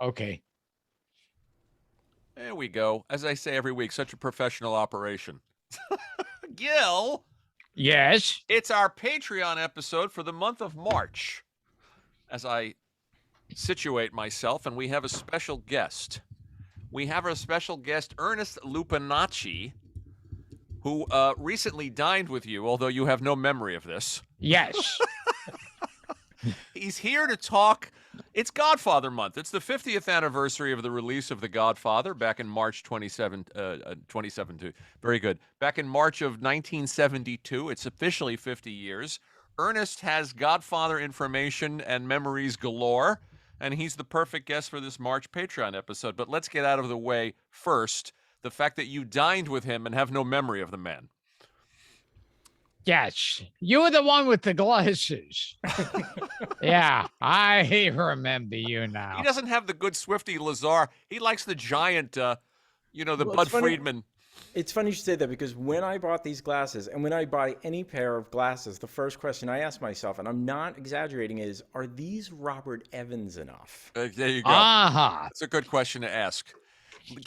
Okay. There we go. As I say every week, such a professional operation. Gil, Yes. it's our Patreon episode for the month of March. As I situate myself, and we have a special guest. We have a special guest, Ernest Lupinacci, who recently dined with you, although you have no memory of this. Yes. He's here to talk. It's Godfather month. It's the 50th anniversary of the release of The Godfather back in March 2072. Very good. Back in March of 1972. It's officially 50 years. Ernest has Godfather information and memories galore, and he's the perfect guest for this March Patreon episode. But let's get out of the way first the fact that you dined with him and have no memory of the man. Yes. You were the one with the glasses. Yeah, I remember you now. He doesn't have the good Swifty Lazar. He likes the giant, the Well, Bud it's funny- Friedman. It's funny you should say that because when I bought these glasses and when I buy any pair of glasses, the first question I ask myself, and I'm not exaggerating, is, are these Robert Evans enough? There you go. Uh-huh. That's a good question to ask.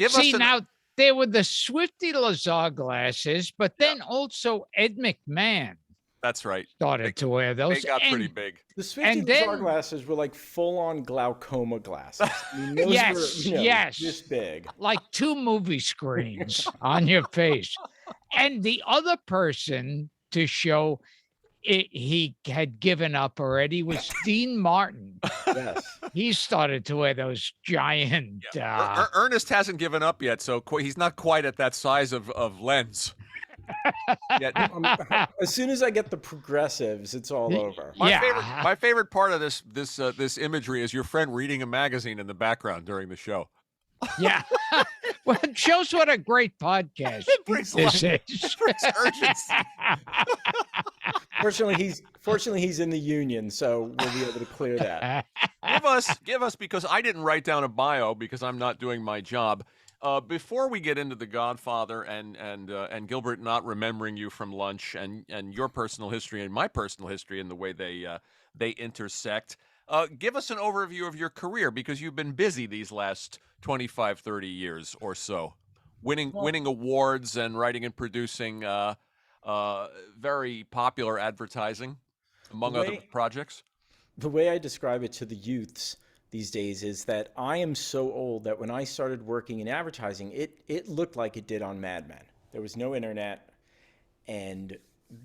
See, now there were the Swifty Lazar glasses, but then also Ed McMahon That's right. started to wear those. They got pretty and- big. The Swifty And Lazar then- glasses were like full-on glaucoma glasses. I mean, those Yes, were, yes. this big. Like 2 movie screens on your face. And the other person to show he had given up already was Dean Martin. Yes. He started to wear those giant. Ernest hasn't given up yet, so he's not quite at that size of lens. Yet. As soon as I get the progressives, it's all over. My favorite part of this imagery is your friend reading a magazine in the background during the show. Yeah. Well, it shows what a great podcast brings this life. is. Urgency. Fortunately, he's in the union, so we'll be able to clear that. Give us, because I didn't write down a bio because I'm not doing my job. Before we get into The Godfather and Gilbert not remembering you from lunch and your personal history and my personal history and the way they intersect, give us an overview of your career, because you've been busy these last 25, 30 years or so, winning awards and writing and producing very popular advertising, among other projects. The way I describe it to the youths these days is that I am so old that when I started working in advertising, it looked like it did on Mad Men. There was no internet, and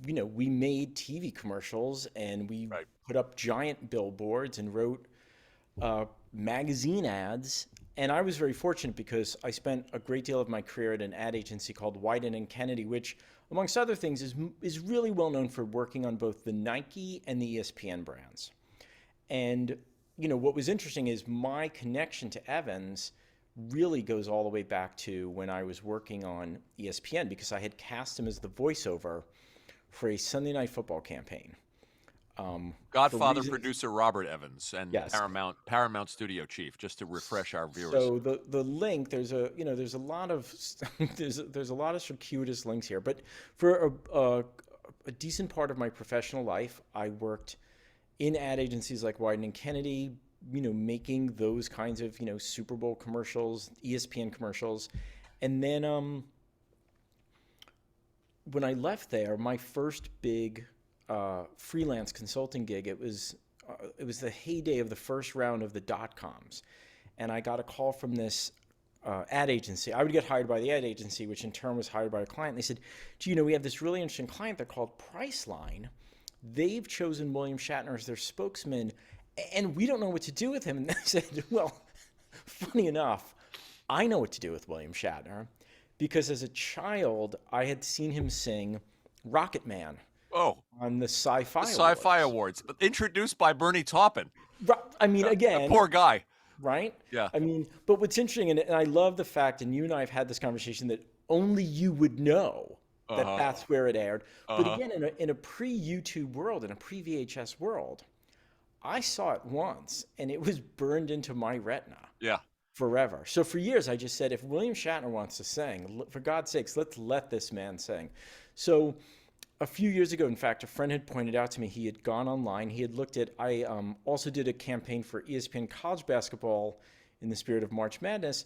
we made TV commercials, and we put up giant billboards and wrote magazine ads. And I was very fortunate because I spent a great deal of my career at an ad agency called Wyden and Kennedy, which, amongst other things, is really well known for working on both the Nike and the ESPN brands. And what was interesting is my connection to Evans really goes all the way back to when I was working on ESPN, because I had cast him as the voiceover for a Sunday Night Football campaign. Godfather producer Robert Evans and Yes. Paramount studio chief, just to refresh our viewers. So the link, there's a lot of there's a lot of circuitous links here, but for a decent part of my professional life, I worked in ad agencies like Wyden and Kennedy, making those kinds of Super Bowl commercials, ESPN commercials, and then when I left there, my first big freelance consulting gig, it was the heyday of the first round of the dot-coms, and I got a call from this ad agency. I would get hired by the ad agency, which in turn was hired by a client. They said, we have this really interesting client. They're called Priceline. They've chosen William Shatner as their spokesman, and we don't know what to do with him. And I said, well, funny enough, I know what to do with William Shatner, because as a child, I had seen him sing Rocket Man. On the Sci-Fi Awards, introduced by Bernie Taupin. I mean, again, poor guy, right? Yeah. I mean, but what's interesting, and I love the fact, and you and I have had this conversation, that only you would know that that's where it aired. But again, in a pre-YouTube world, in a pre-VHS world, I saw it once, and it was burned into my retina. Yeah. Forever. So for years, I just said, if William Shatner wants to sing, for God's sakes, let's let this man sing. So a few years ago, in fact, a friend had pointed out to me, he had gone online, he had looked at, I also did a campaign for ESPN college basketball in the spirit of March Madness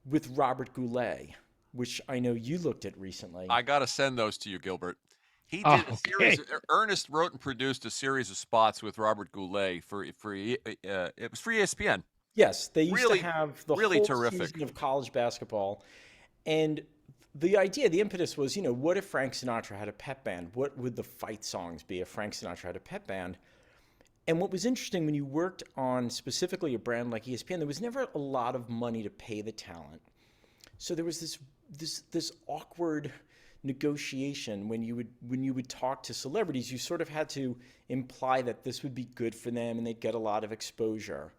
with Robert Goulet, which I know you looked at recently. I got to send those to you, Gilbert. He Oh, did a okay. series. Ernest wrote and produced a series of spots with Robert Goulet it was for ESPN. Yes, they used to Really, have the really whole terrific. season of college basketball. And the idea, the impetus was, what if Frank Sinatra had a pep band? What would the fight songs be if Frank Sinatra had a pep band? And what was interesting when you worked on specifically a brand like ESPN, there was never a lot of money to pay the talent. So there was this awkward negotiation when you would talk to celebrities. You sort of had to imply that this would be good for them and they'd get a lot of exposure.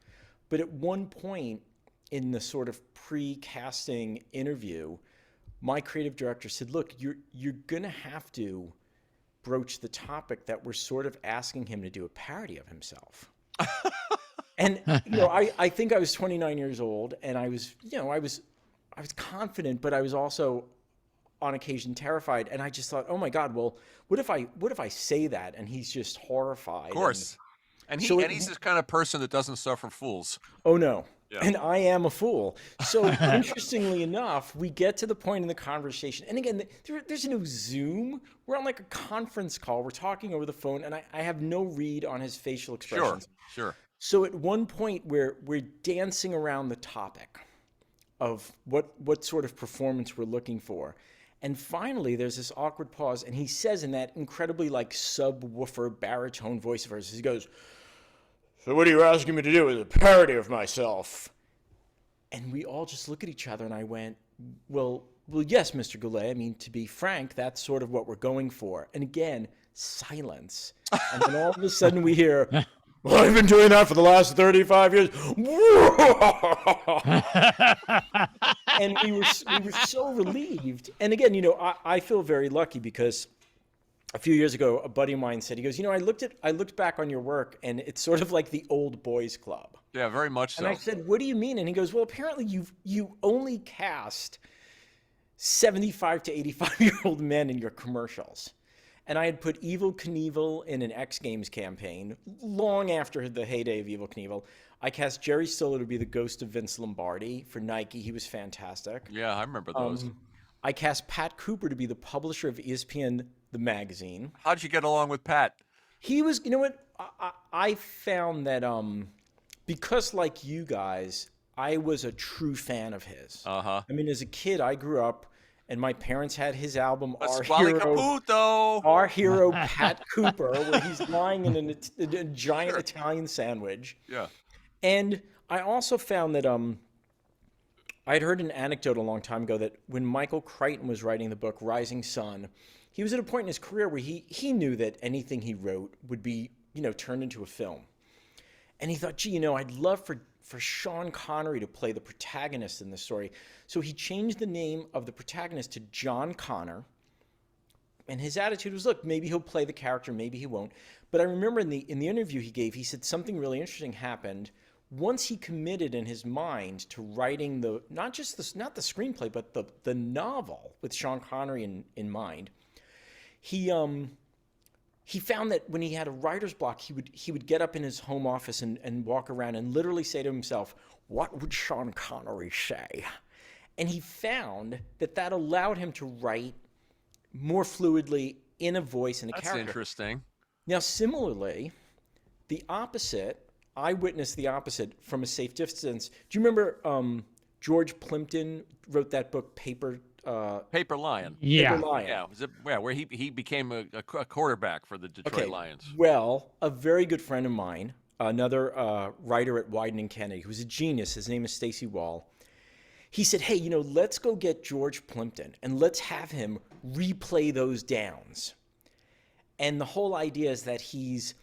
But at one point in the sort of pre-casting interview, my creative director said, "Look, you're gonna have to broach the topic that we're sort of asking him to do a parody of himself." And I think I was 29 years old, and I was confident, but I was also on occasion terrified. And I just thought, oh my God, well, what if I say that and he's just horrified? Of course. And he's this kind of person that doesn't suffer fools. Oh no. Yeah. And I am a fool. So interestingly enough, we get to the point in the conversation. And again, there's no Zoom. We're on like a conference call. We're talking over the phone, and I have no read on his facial expressions. Sure. So at one point, we're dancing around the topic of what sort of performance we're looking for. And finally, there's this awkward pause, and he says in that incredibly like subwoofer baritone voice of hers, he goes, "So what are you asking me to do? Is a parody of myself?" And we all just look at each other, and I went, well, yes, Mr. Goulet. I mean, to be frank, that's sort of what we're going for. And again, silence. And then all of a sudden we hear, "Well, I've been doing that for the last 35 years." And we were so relieved. And again, I feel very lucky because a few years ago, a buddy of mine said, he goes, I looked back on your work, and it's sort of like the old boys club. Yeah, very much so. And I said, "What do you mean?" And he goes, "Well, apparently you only cast 75 to 85-year-old men in your commercials." And I had put Evel Knievel in an X Games campaign long after the heyday of Evel Knievel. I cast Jerry Stiller to be the ghost of Vince Lombardi for Nike. He was fantastic. Yeah, I remember those. I cast Pat Cooper to be the publisher of ESPN, the magazine. How'd you get along with Pat? He was, you know what? I found that because like you guys, I was a true fan of his. Uh-huh. I mean, as a kid, I grew up, and my parents had his album, Pasquale Caputo. Our Hero, Pat Cooper, where he's lying in a giant Italian sandwich. Yeah. And I also found that I'd heard an anecdote a long time ago that when Michael Crichton was writing the book Rising Sun, he was at a point in his career where he knew that anything he wrote would be, turned into a film. And he thought, gee, I'd love for Sean Connery to play the protagonist in this story. So he changed the name of the protagonist to John Connor. And his attitude was, look, maybe he'll play the character, maybe he won't. But I remember in the interview he gave, he said something really interesting happened once he committed in his mind to writing not the screenplay, but the novel with Sean Connery in mind. He found that when he had a writer's block, he would get up in his home office and walk around and literally say to himself, "What would Sean Connery say?" And he found that allowed him to write more fluidly in a voice and a character. That's interesting. Now, similarly, the opposite, I witnessed the opposite from a safe distance. Do you remember George Plimpton wrote that book, Paper Lion. Yeah. Paper Lion. Yeah, where he became a quarterback for the Detroit Lions. Well, a very good friend of mine, another writer at Wieden and Kennedy, who's a genius, his name is Stacy Wall. He said, "Hey, let's go get George Plimpton and let's have him replay those downs." And the whole idea is that he's,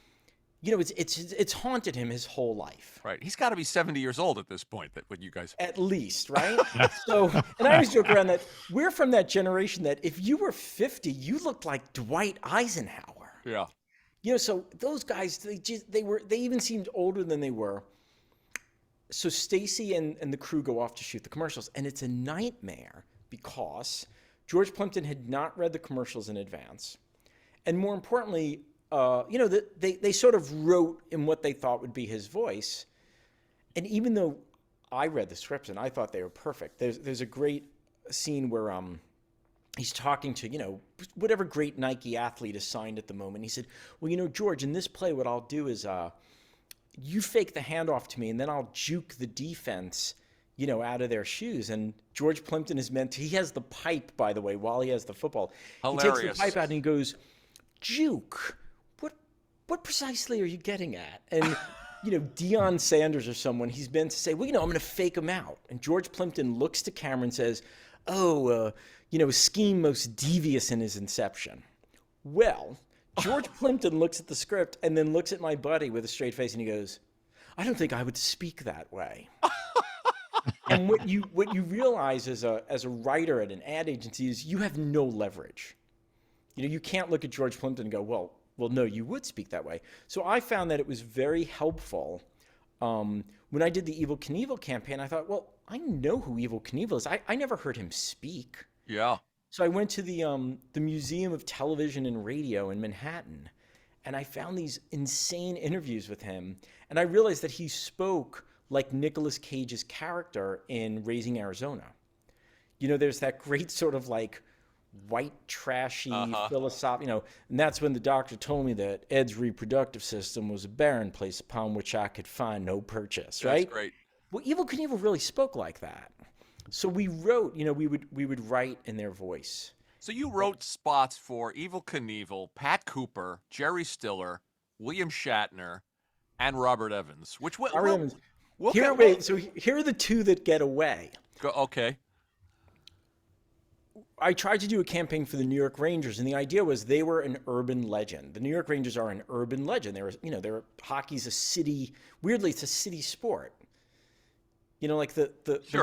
it's haunted him his whole life. Right. He's got to be 70 years old at this point. That when you guys at least, right? So, and I always joke around that we're from that generation that if you were 50, you looked like Dwight Eisenhower. Yeah. So those guys, they even seemed older than they were. So Stacy and the crew go off to shoot the commercials, and it's a nightmare because George Plimpton had not read the commercials in advance, and more importantly, they sort of wrote in what they thought would be his voice. And even though I read the scripts and I thought they were perfect. There's a great scene where he's talking to, whatever great Nike athlete is signed at the moment. He said, well, George, in this play, what I'll do is you fake the handoff to me, and then I'll juke the defense, out of their shoes. And George Plimpton is meant to, he has the pipe, by the way, while he has the football. Hilarious. He takes the pipe out and he goes, juke, what precisely are you getting at? And, Deion Sanders or someone, he's meant to say, well, I'm going to fake him out. And George Plimpton looks to camera and says, a scheme most devious in his inception. Well, George Plimpton looks at the script and then looks at my buddy with a straight face and he goes, I don't think I would speak that way. And what you realize as a writer at an ad agency is you have no leverage. You can't look at George Plimpton and go, well, no, you would speak that way. So I found that it was very helpful. When I did the Evel Knievel campaign, I thought, well, I know who Evel Knievel is. I never heard him speak. Yeah. So I went to the Museum of Television and Radio in Manhattan, and I found these insane interviews with him. And I realized that he spoke like Nicolas Cage's character in Raising Arizona. There's that great sort of like white, trashy, philosophical, and that's when the doctor told me that Ed's reproductive system was a barren place upon which I could find no purchase, right? That's great. Well, Evel Knievel really spoke like that. So we wrote, we would write in their voice. So you wrote spots for Evel Knievel, Pat Cooper, Jerry Stiller, William Shatner, and Robert Evans. Which Robert Evans. So here are the two that get away. Okay. I tried to do a campaign for the New York Rangers, and the idea was they were an urban legend. The New York Rangers are an urban legend. Hockey's a city. Weirdly, it's a city sport. Like the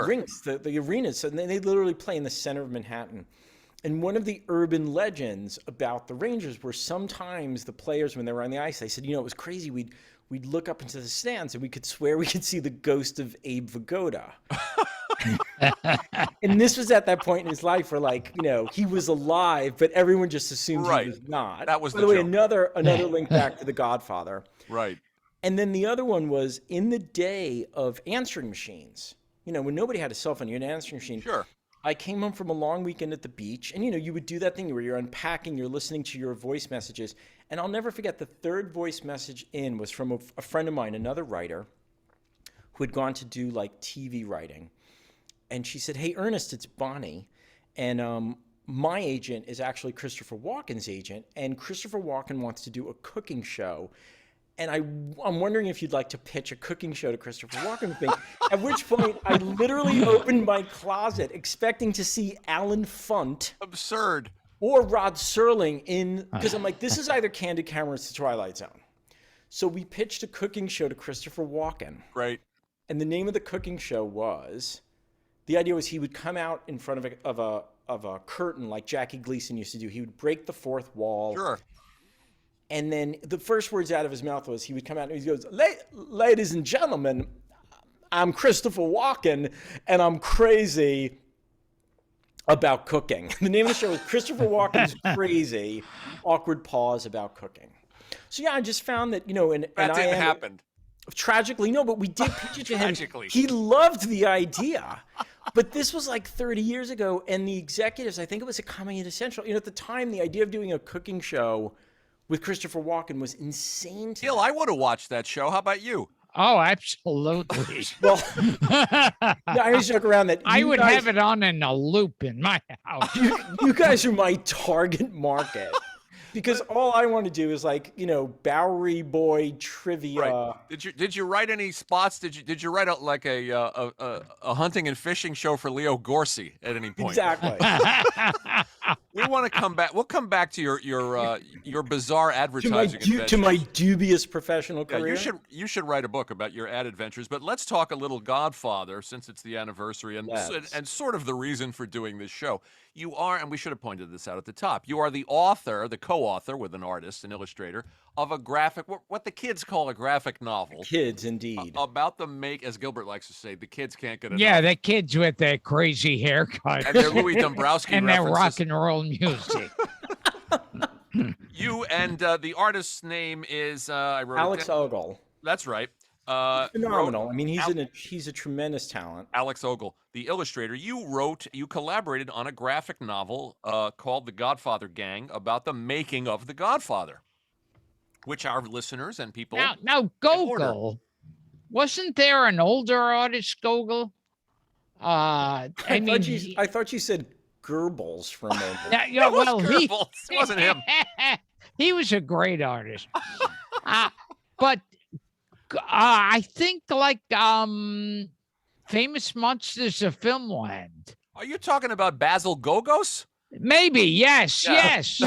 rinks, the arenas, and they literally play in the center of Manhattan. And one of the urban legends about the Rangers were sometimes the players, when they were on the ice, they said, it was crazy. We'd look up into the stands and we could swear we could see the ghost of Abe Vigoda. And this was at that point in his life where, he was alive, but everyone just assumed he was not. That was By the way, another link back to The Godfather. Right. And then the other one was in the day of answering machines. When nobody had a cell phone, you had an answering machine. Sure. I came home from a long weekend at the beach, and you would do that thing where you're unpacking, you're listening to your voice messages. And I'll never forget, the third voice message in was from a friend of mine, another writer, who had gone to do TV writing. And she said, hey, Ernest, it's Bonnie. And my agent is actually Christopher Walken's agent, and Christopher Walken wants to do a cooking show. And I'm wondering if you'd like to pitch a cooking show to Christopher Walken thing. At which point, I literally opened my closet expecting to see Alan Funt. Absurd. Or Rod Serling because I'm like, this is either Candid Camera or it's The Twilight Zone. So we pitched a cooking show to Christopher Walken. Right. And the name of the cooking show the idea was he would come out in front of a curtain like Jackie Gleason used to do. He would break the fourth wall. Sure. And then the first words out of his mouth was he would come out and he goes, ladies and gentlemen, I'm Christopher Walken and I'm crazy about cooking. The name of the show is Christopher Walken's Crazy, Awkward Pause About Cooking. So yeah, I just found that, that didn't happen. Tragically, no, but we did pitch it to him. Tragically. He loved the idea. But this was 30 years ago, and the executives, I think it was a Comedy Central. At the time, the idea of doing a cooking show with Christopher Walken was insane to Gil, I would have watched that show. How about you? Oh, absolutely. Well, I always joke around that I would have it on in a loop in my house. You guys are my target market. Because all I want to do is Bowery Boy trivia. Right. Did you write any spots? Did you write a hunting and fishing show for Leo Gorcey at any point? Exactly. We want to come back. We'll come back to your bizarre advertising adventures. To my dubious professional career. Yeah, you should write a book about your ad adventures. But let's talk a little Godfather, since it's the anniversary and sort of the reason for doing this show. You are, and we should have pointed this out at the top, you are the author, the co-author with an artist, an illustrator, of a graphic, what the kids call a graphic novel. Kids, indeed. About as Gilbert likes to say, the kids can't get enough. Yeah, the kids with their crazy haircut. And their Louis Dombrowski and references. their rock and roll music. You and the artist's name is, I wrote Alex Ogle. That's right. Phenomenal. I mean, he's a tremendous talent. Alex Ogle, the illustrator. You collaborated on a graphic novel called The Godfather Gang about the making of The Godfather, which our listeners and people Now Gogol, wasn't there an older artist, Gogol? I thought you said Goebbels for a moment. Yeah, well, Goebbels. It wasn't him. He was a great artist. But I think like Famous Monsters of Filmland. Are you talking about Basil Gogos? Maybe, yes, Yeah. yes.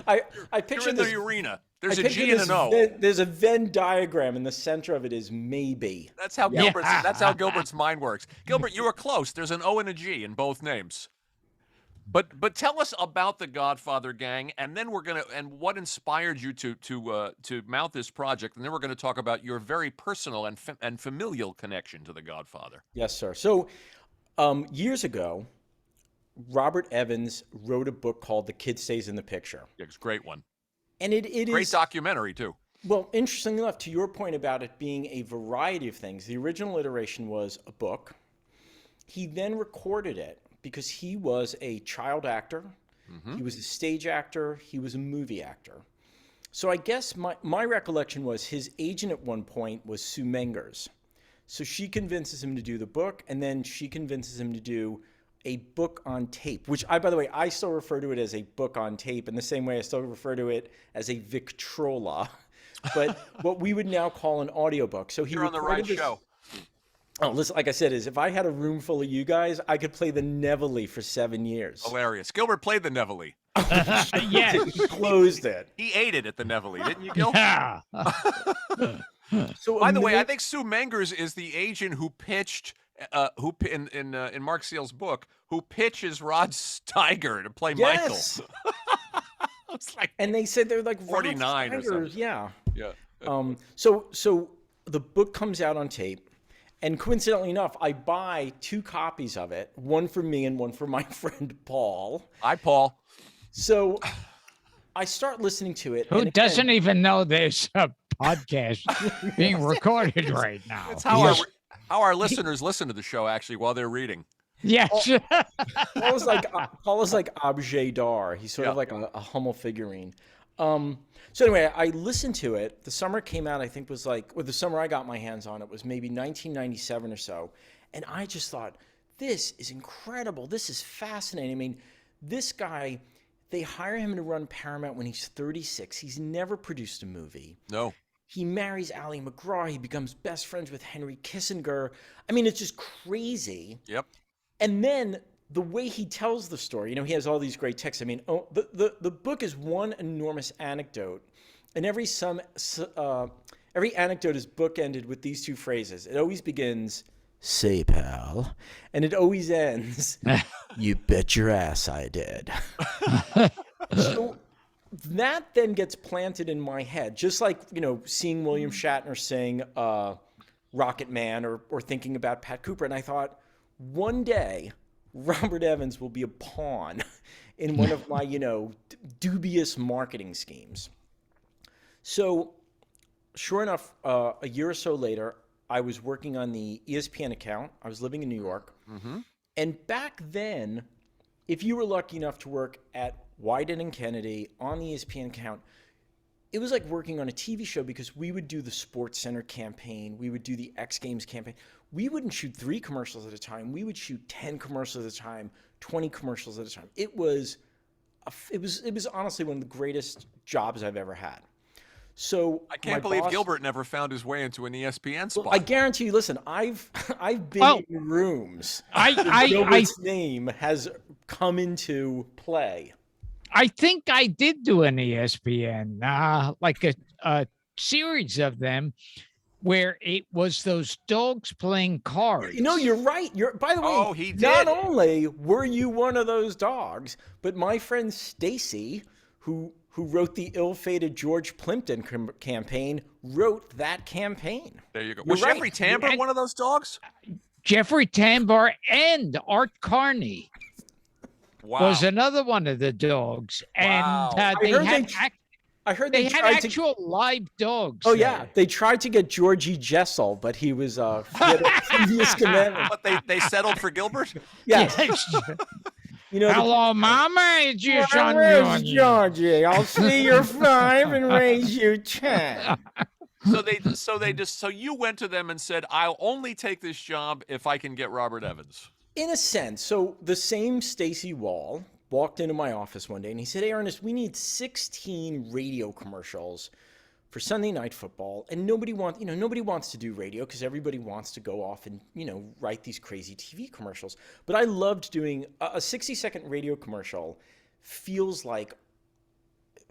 I You're picture in this. the arena. There's I a picture G and this an O. There's a Venn diagram, and the center of it is maybe. That's how Gilbert's mind works. Gilbert, you were close. There's an O and a G in both names. But tell us about the Godfather Gang, and then and what inspired you to mount this project, and then we're gonna talk about your very personal and familial connection to the Godfather. Yes, sir. So, years ago, Robert Evans wrote a book called "The Kid Stays in the Picture." Yeah, it's a great one. And it is great documentary too. Well, interestingly enough, to your point about it being a variety of things, the original iteration was a book. He then recorded it because he was a child actor, he was a stage actor, he was a movie actor. So I guess my recollection was his agent at one point was Sue Mengers. So she convinces him to do the book, and then she convinces him to do a book on tape, which by the way, I still refer to it as a book on tape in the same way I still refer to it as a Victrola, but what we would now call an audiobook. So You're on the right show. Oh, listen, like I said, if I had a room full of you guys, I could play the Neville for 7 years. Hilarious. Gilbert played the Neville. Yes. He closed it. He ate it at the Neville, didn't you, Gil? Yeah. So By the way, I think Sue Mengers is the agent who pitched in Mark Seale's book, who pitches Rod Steiger to play yes. Michael. It's like, and they said they're like 49 or something. Yeah. Yeah. So the book comes out on tape, and coincidentally enough, I buy 2 copies of it, one for me and one for my friend Paul. Hi, Paul. So I start listening to it. Who doesn't even know there's a podcast being recorded right now? It's how our listeners listen to the show actually while they're reading. Yes. Paul is like objet d'art. He's sort of like a Hummel figurine. So anyway, I listened to it. The summer it came out, I think was the summer I got my hands on it was maybe 1997 or so. And I just thought, this is incredible. This is fascinating. I mean, this guy, they hire him to run Paramount when he's 36. He's never produced a movie. No. He marries Ally McGraw. He becomes best friends with Henry Kissinger. I mean, it's just crazy. Yep. And then the way he tells the story, he has all these great texts. I mean, the book is one enormous anecdote, and every anecdote is bookended with these 2 phrases. It always begins, "Say, pal," and it always ends, "You bet your ass I did." So that then gets planted in my head, just like seeing William Shatner sing Rocket Man or thinking about Pat Cooper, and I thought, one day Robert Evans will be a pawn in one of my, dubious marketing schemes. So sure enough, a year or so later, I was working on the ESPN account. I was living in New York. And back then, if you were lucky enough to work at Wyden and Kennedy on the ESPN account, it was like working on a TV show because we would do the Sports Center campaign. We would do the X Games campaign. We wouldn't shoot 3 commercials at a time. We would shoot 10 commercials at a time, 20 commercials at a time. It was honestly one of the greatest jobs I've ever had. So I can't believe Gilbert never found his way into an ESPN spot. Well, I guarantee you. Listen, I've been in rooms. Gilbert's name has come into play. I think I did do an ESPN, like a series of them, where it was those dogs playing cards. You're right. By the way, he did. Not only were you one of those dogs, but my friend Stacy, who wrote the ill-fated George Plimpton campaign, wrote that campaign. There you go. Was Jeffrey Tambor one of those dogs? Jeffrey Tambor and Art Carney. Wow. Was another one of the dogs. Wow. And I I heard They they had tried actual live dogs. Oh yeah, there. they tried to get Georgie Jessel, but he was he had a previous commitment. But they settled for Gilbert. Yes, Yes. you know. Hello, Mama. It's your son, Where's Georgie. Georgie? I'll see you're 5 and raise you 10. So you went to them and said, "I'll only take this job if I can get Robert Evans." In a sense, so the same Stacy Wall walked into my office one day and he said, "Hey, Ernest, we need 16 radio commercials for Sunday Night Football, and nobody wants to do radio because everybody wants to go off and write these crazy TV commercials. But I loved doing a 60-second radio commercial. Feels like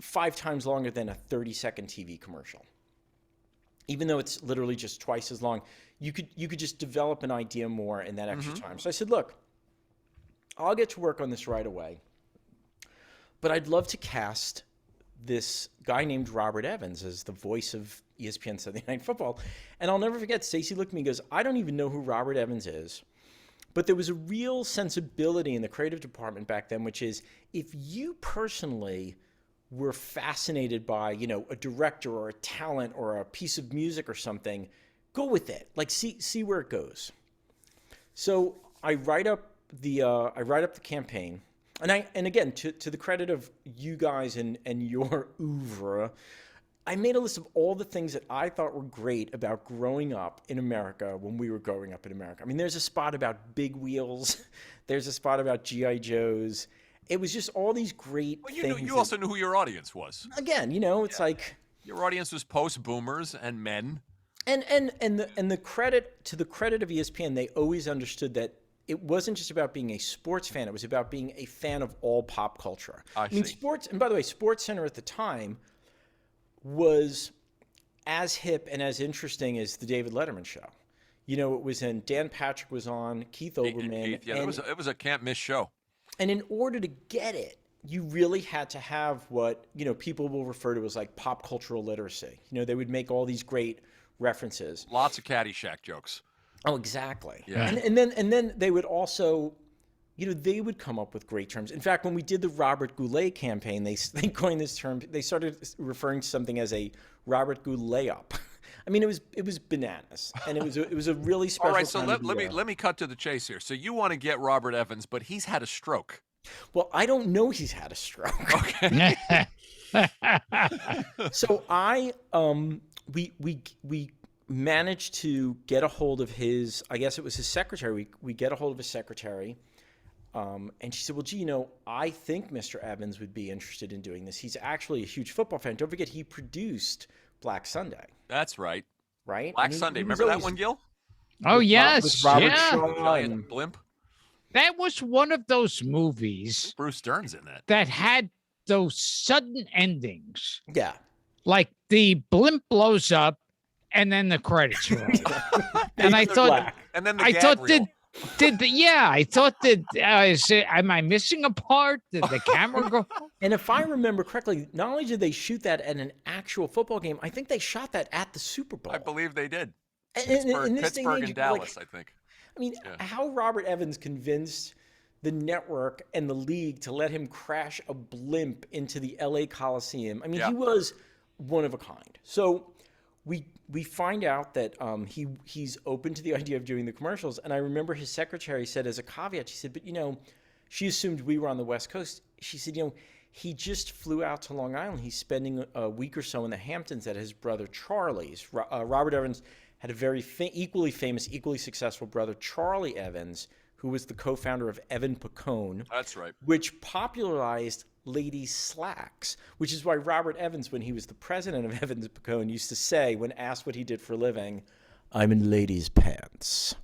5 times longer than a 30-second TV commercial. Even though it's literally just twice as long, you could just develop an idea more in that extra time." So I said, "Look, I'll get to work on this right away, but I'd love to cast this guy named Robert Evans as the voice of ESPN Sunday Night Football." And I'll never forget, Stacy looked at me and goes, "I don't even know who Robert Evans is." But there was a real sensibility in the creative department back then, which is if you personally were fascinated by, a director or a talent or a piece of music or something, go with it. Like see where it goes. So I write up the campaign. And again, to the credit of you guys and your oeuvre, I made a list of all the things that I thought were great about growing up in America when we were growing up in America. I mean, there's a spot about Big Wheels. There's a spot about G.I. Joes. It was just all these great things. You also knew who your audience was. Again, it's like your audience was post-boomers and men. And the credit of ESPN, they always understood that it wasn't just about being a sports fan. It was about being a fan of all pop culture. I mean, sports, and by the way, SportsCenter at the time was as hip and as interesting as the David Letterman show. It was in Dan Patrick was on, Keith Olbermann. Yeah, it was a can't miss show. And in order to get it, you really had to have what, people will refer to as like pop cultural literacy. They would make all these great references. Lots of Caddyshack jokes. Oh, exactly. Yeah. And then they would also, they would come up with great terms. In fact, when we did the Robert Goulet campaign, they coined this term. They started referring to something as a Robert Goulet up. I mean, it was bananas, and it was a really special. All right, so time let me cut to the chase here. So you want to get Robert Evans, but he's had a stroke. Well, I don't know he's had a stroke. Okay. So we managed to get a hold of his, I guess it was his secretary. We get a hold of his secretary, and she said, "Well, gee, I think Mr. Evans would be interested in doing this. He's actually a huge football fan. Don't forget, he produced Black Sunday." That's right. Right? Black Sunday. Remember that one, Gil? Oh, with yes. Robert Yeah. Shaw Giant and blimp. That was one of those movies Bruce Stern's in that. that had those sudden endings. yeah. Like the blimp blows up and then the credits roll. And I thought, Black. And then the I gag thought reel. I thought am I missing a part? Did the camera go? And if I remember correctly, not only did they shoot that at an actual football game, I think they shot that at the Super Bowl. I believe they did. In this day and Pittsburgh age, and Dallas, I think. I mean, Yeah. how Robert Evans convinced the network and the league to let him crash a blimp into the LA Coliseum. I mean, Yeah. he was one of a kind. So we find out that he's open to the idea of doing the commercials. And I remember his secretary said as a caveat, she said, "But she assumed we were on the West Coast." She said, he just flew out to Long Island. He's spending a week or so in the Hamptons at his brother Charlie's. Robert Evans had a very equally famous, equally successful brother, Charlie Evans, who was the co-founder of Evan Pacone. That's right. Which popularized ladies' slacks, which is why Robert Evans, when he was the president of Evans Pacone, used to say, when asked what he did for a living, "I'm in ladies' pants."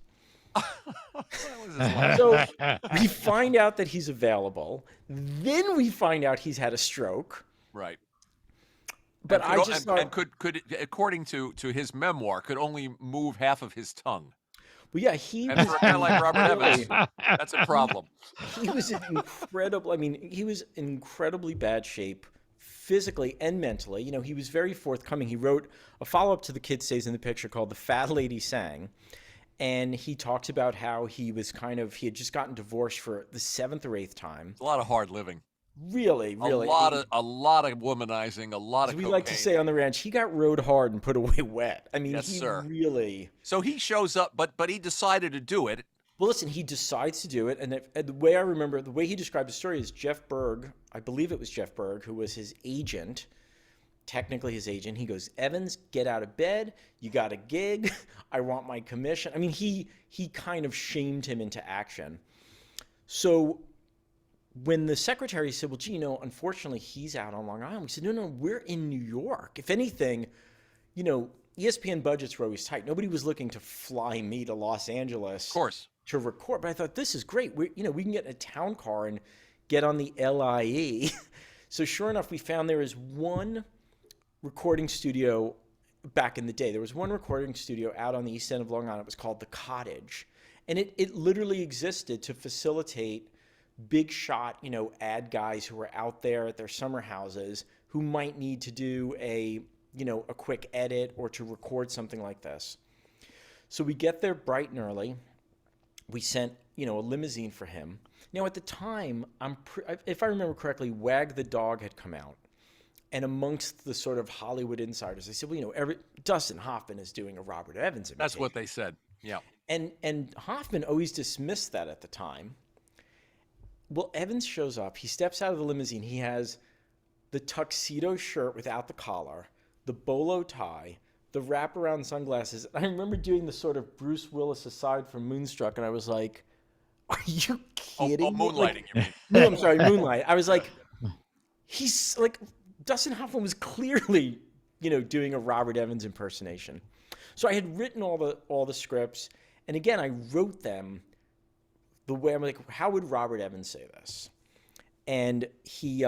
So we find out that he's available. Then we find out he's had a stroke. Right. But and I just thought, and could according to his memoir, could only move half of his tongue. well, yeah, he And was for a guy like Robert Evans, that's a problem. he was in incredible. I mean, he was in incredibly bad shape, physically and mentally. He was very forthcoming. He wrote a follow-up to The Kid Stays in the Picture called "The Fat Lady Sang," and he talked about how he had just gotten divorced for the 7th or 8th time. It's a lot of hard living. Really. A lot of womanizing, a lot As of we cocaine. like to say on the ranch, he got rode hard and put away wet. I mean, Yes, he sir. really. So he shows up, but he decided to do it. Well, listen, he decides to do it, and the way I remember, the way he described the story is Jeff Berg, I believe it was Jeff Berg, who was his agent, technically his agent. He goes, Evans, get out of bed. You got a gig. I want my commission. I mean, he kind of shamed him into action. So when the secretary said, well, gee, unfortunately, he's out on Long Island. We said, no, we're in New York. If anything, ESPN budgets were always tight. Nobody was looking to fly me to Los Angeles. Of course. To record. But I thought, this is great. We can get in a town car and get on the LIE. So sure enough, we found there is one recording studio back in the day. There was one recording studio out on the east end of Long Island. It was called The Cottage. And it literally existed to facilitate big shot, ad guys who were out there at their summer houses who might need to do a quick edit or to record something like this. So we get there bright and early. We sent, a limousine for him. Now, at the time, if I remember correctly, Wag the Dog had come out. And amongst the sort of Hollywood insiders, they said, well, Dustin Hoffman is doing a Robert Evans imitation. That's what they said, yeah. And Hoffman always dismissed that at the time. Well, Evans shows up. He steps out of the limousine. He has the tuxedo shirt without the collar, the bolo tie, the wraparound sunglasses. I remember doing the sort of Bruce Willis aside from Moonstruck, and I was like, are you kidding me? Moonlighting, you mean. No, I'm sorry, Moonlight. I was like, he's like, Dustin Hoffman was clearly, doing a Robert Evans impersonation. So I had written all the scripts, and again, I wrote them the way I'm like, how would Robert Evans say this? And he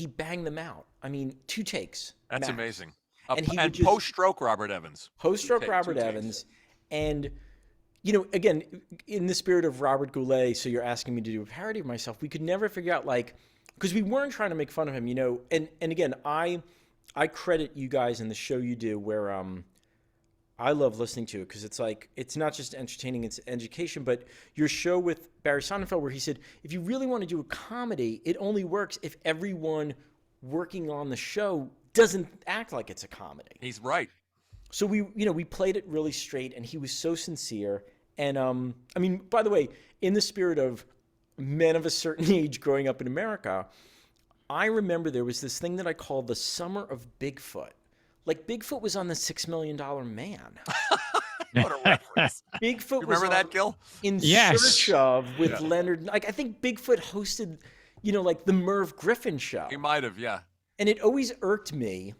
banged them out. I mean, 2 takes. That's max. amazing. And post-stroke Robert Evans. Post-stroke Robert Evans. And, again, in the spirit of Robert Goulet, so you're asking me to do a parody of myself, we could never figure out, because we weren't trying to make fun of him, and again, I credit you guys in the show you do where I love listening to it because it's not just entertaining, it's education, but your show with Barry Sonnenfeld where he said, if you really want to do a comedy, it only works if everyone working on the show doesn't act like it's a comedy. He's right. So we played it really straight, and he was so sincere. And I mean, by the way, in the spirit of men of a certain age growing up in America, I remember there was this thing that I called the Summer of Bigfoot. Like Bigfoot was on the $6 Million Man. What a reference. Bigfoot You was remember that, Gil? in Yes. search of with Leonard. I think Bigfoot hosted, the Merv Griffin show. He might have, yeah. And it always irked me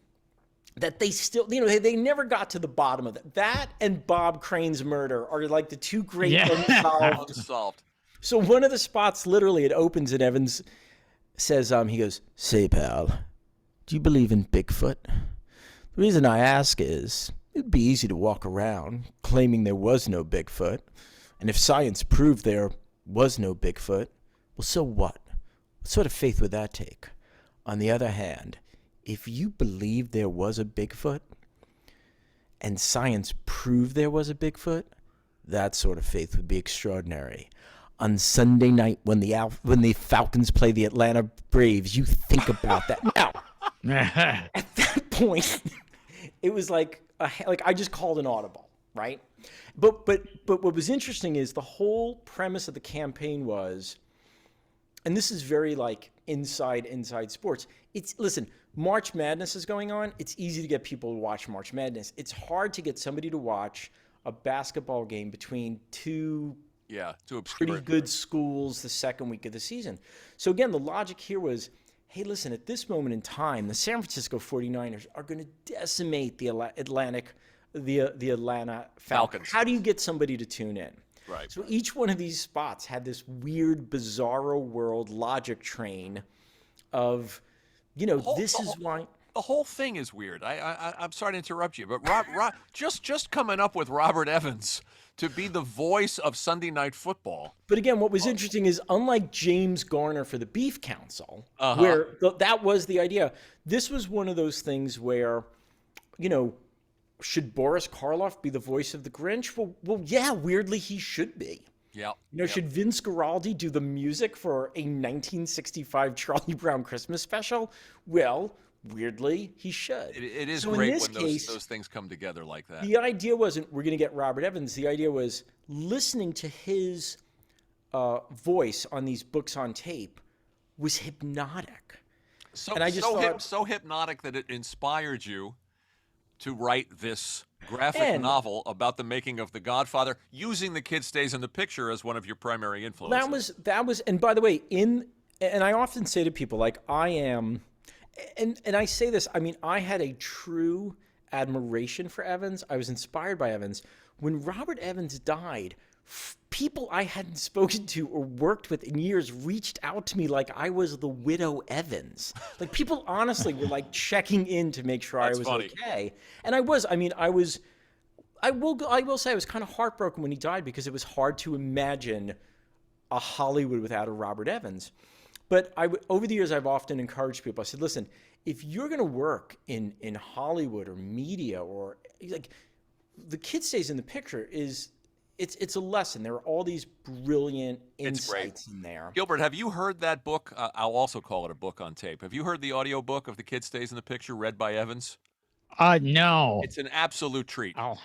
that they still, they never got to the bottom of that. That and Bob Crane's murder are like the 2 great unsolved. Unsolved. So one of the spots, literally, it opens and Evans says, he goes, say, pal, do you believe in Bigfoot? The reason I ask is it'd be easy to walk around claiming there was no Bigfoot. And if science proved there was no Bigfoot, well, so what? What sort of faith would that take? On the other hand, if you believe there was a Bigfoot and science proved there was a Bigfoot, that sort of faith would be extraordinary. On Sunday night when the Falcons play the Atlanta Braves, you think about that. Now, at that point, it was like I just called an audible, right? But what was interesting is the whole premise of the campaign was, and this is very inside sports. Listen, March Madness is going on. It's easy to get people to watch March Madness. It's hard to get somebody to watch a basketball game between two obscure, pretty good schools the second week of the season. So again, the logic here was, hey, listen, at this moment in time, the San Francisco 49ers are going to decimate the Atlanta Falcons. How do you get somebody to tune in? Right. So each one of these spots had this weird, bizarro world logic train of, this is why. The whole thing is weird. I'm sorry to interrupt you, but Rob just coming up with Robert Evans to be the voice of Sunday Night Football. But again, what was interesting is, unlike James Garner for the Beef Council, where that was the idea, this was one of those things where, should Boris Karloff be the voice of the Grinch? Well, yeah, weirdly he should be. Yeah. You know, should Vince Guaraldi do the music for a 1965 Charlie Brown Christmas special? Well, weirdly, he should. It is So in great this when case, those things come together like that. the idea wasn't we're going to get Robert Evans. The idea was listening to his voice on these books on tape was hypnotic. So, And I just thought, so hypnotic that it inspired you to write this graphic And- novel about the making of The Godfather, using the kid stays in the picture as one of your primary influences. that was, and by the way, and I often say to people, like, I am, and I say this, I mean, I had a true admiration for Evans. I was inspired by Evans. When Robert Evans died, people I hadn't spoken to or worked with in years reached out to me like I was the widow Evans. Like, people honestly were like checking in to make sure That's I was funny. okay. And I was. I mean, I will say I was kind of heartbroken when he died because it was hard to imagine a Hollywood without a Robert Evans. But over the years, I've often encouraged people. I said, listen, if you're going to work in Hollywood or media, or like, the kid stays in the picture is, it's a lesson. There are all these brilliant insights in there. Gilbert, have you heard that book? I'll also call it a book on tape. Have you heard the audio book of The Kid Stays in the Picture, read by Evans? No. It's an absolute treat. Oh,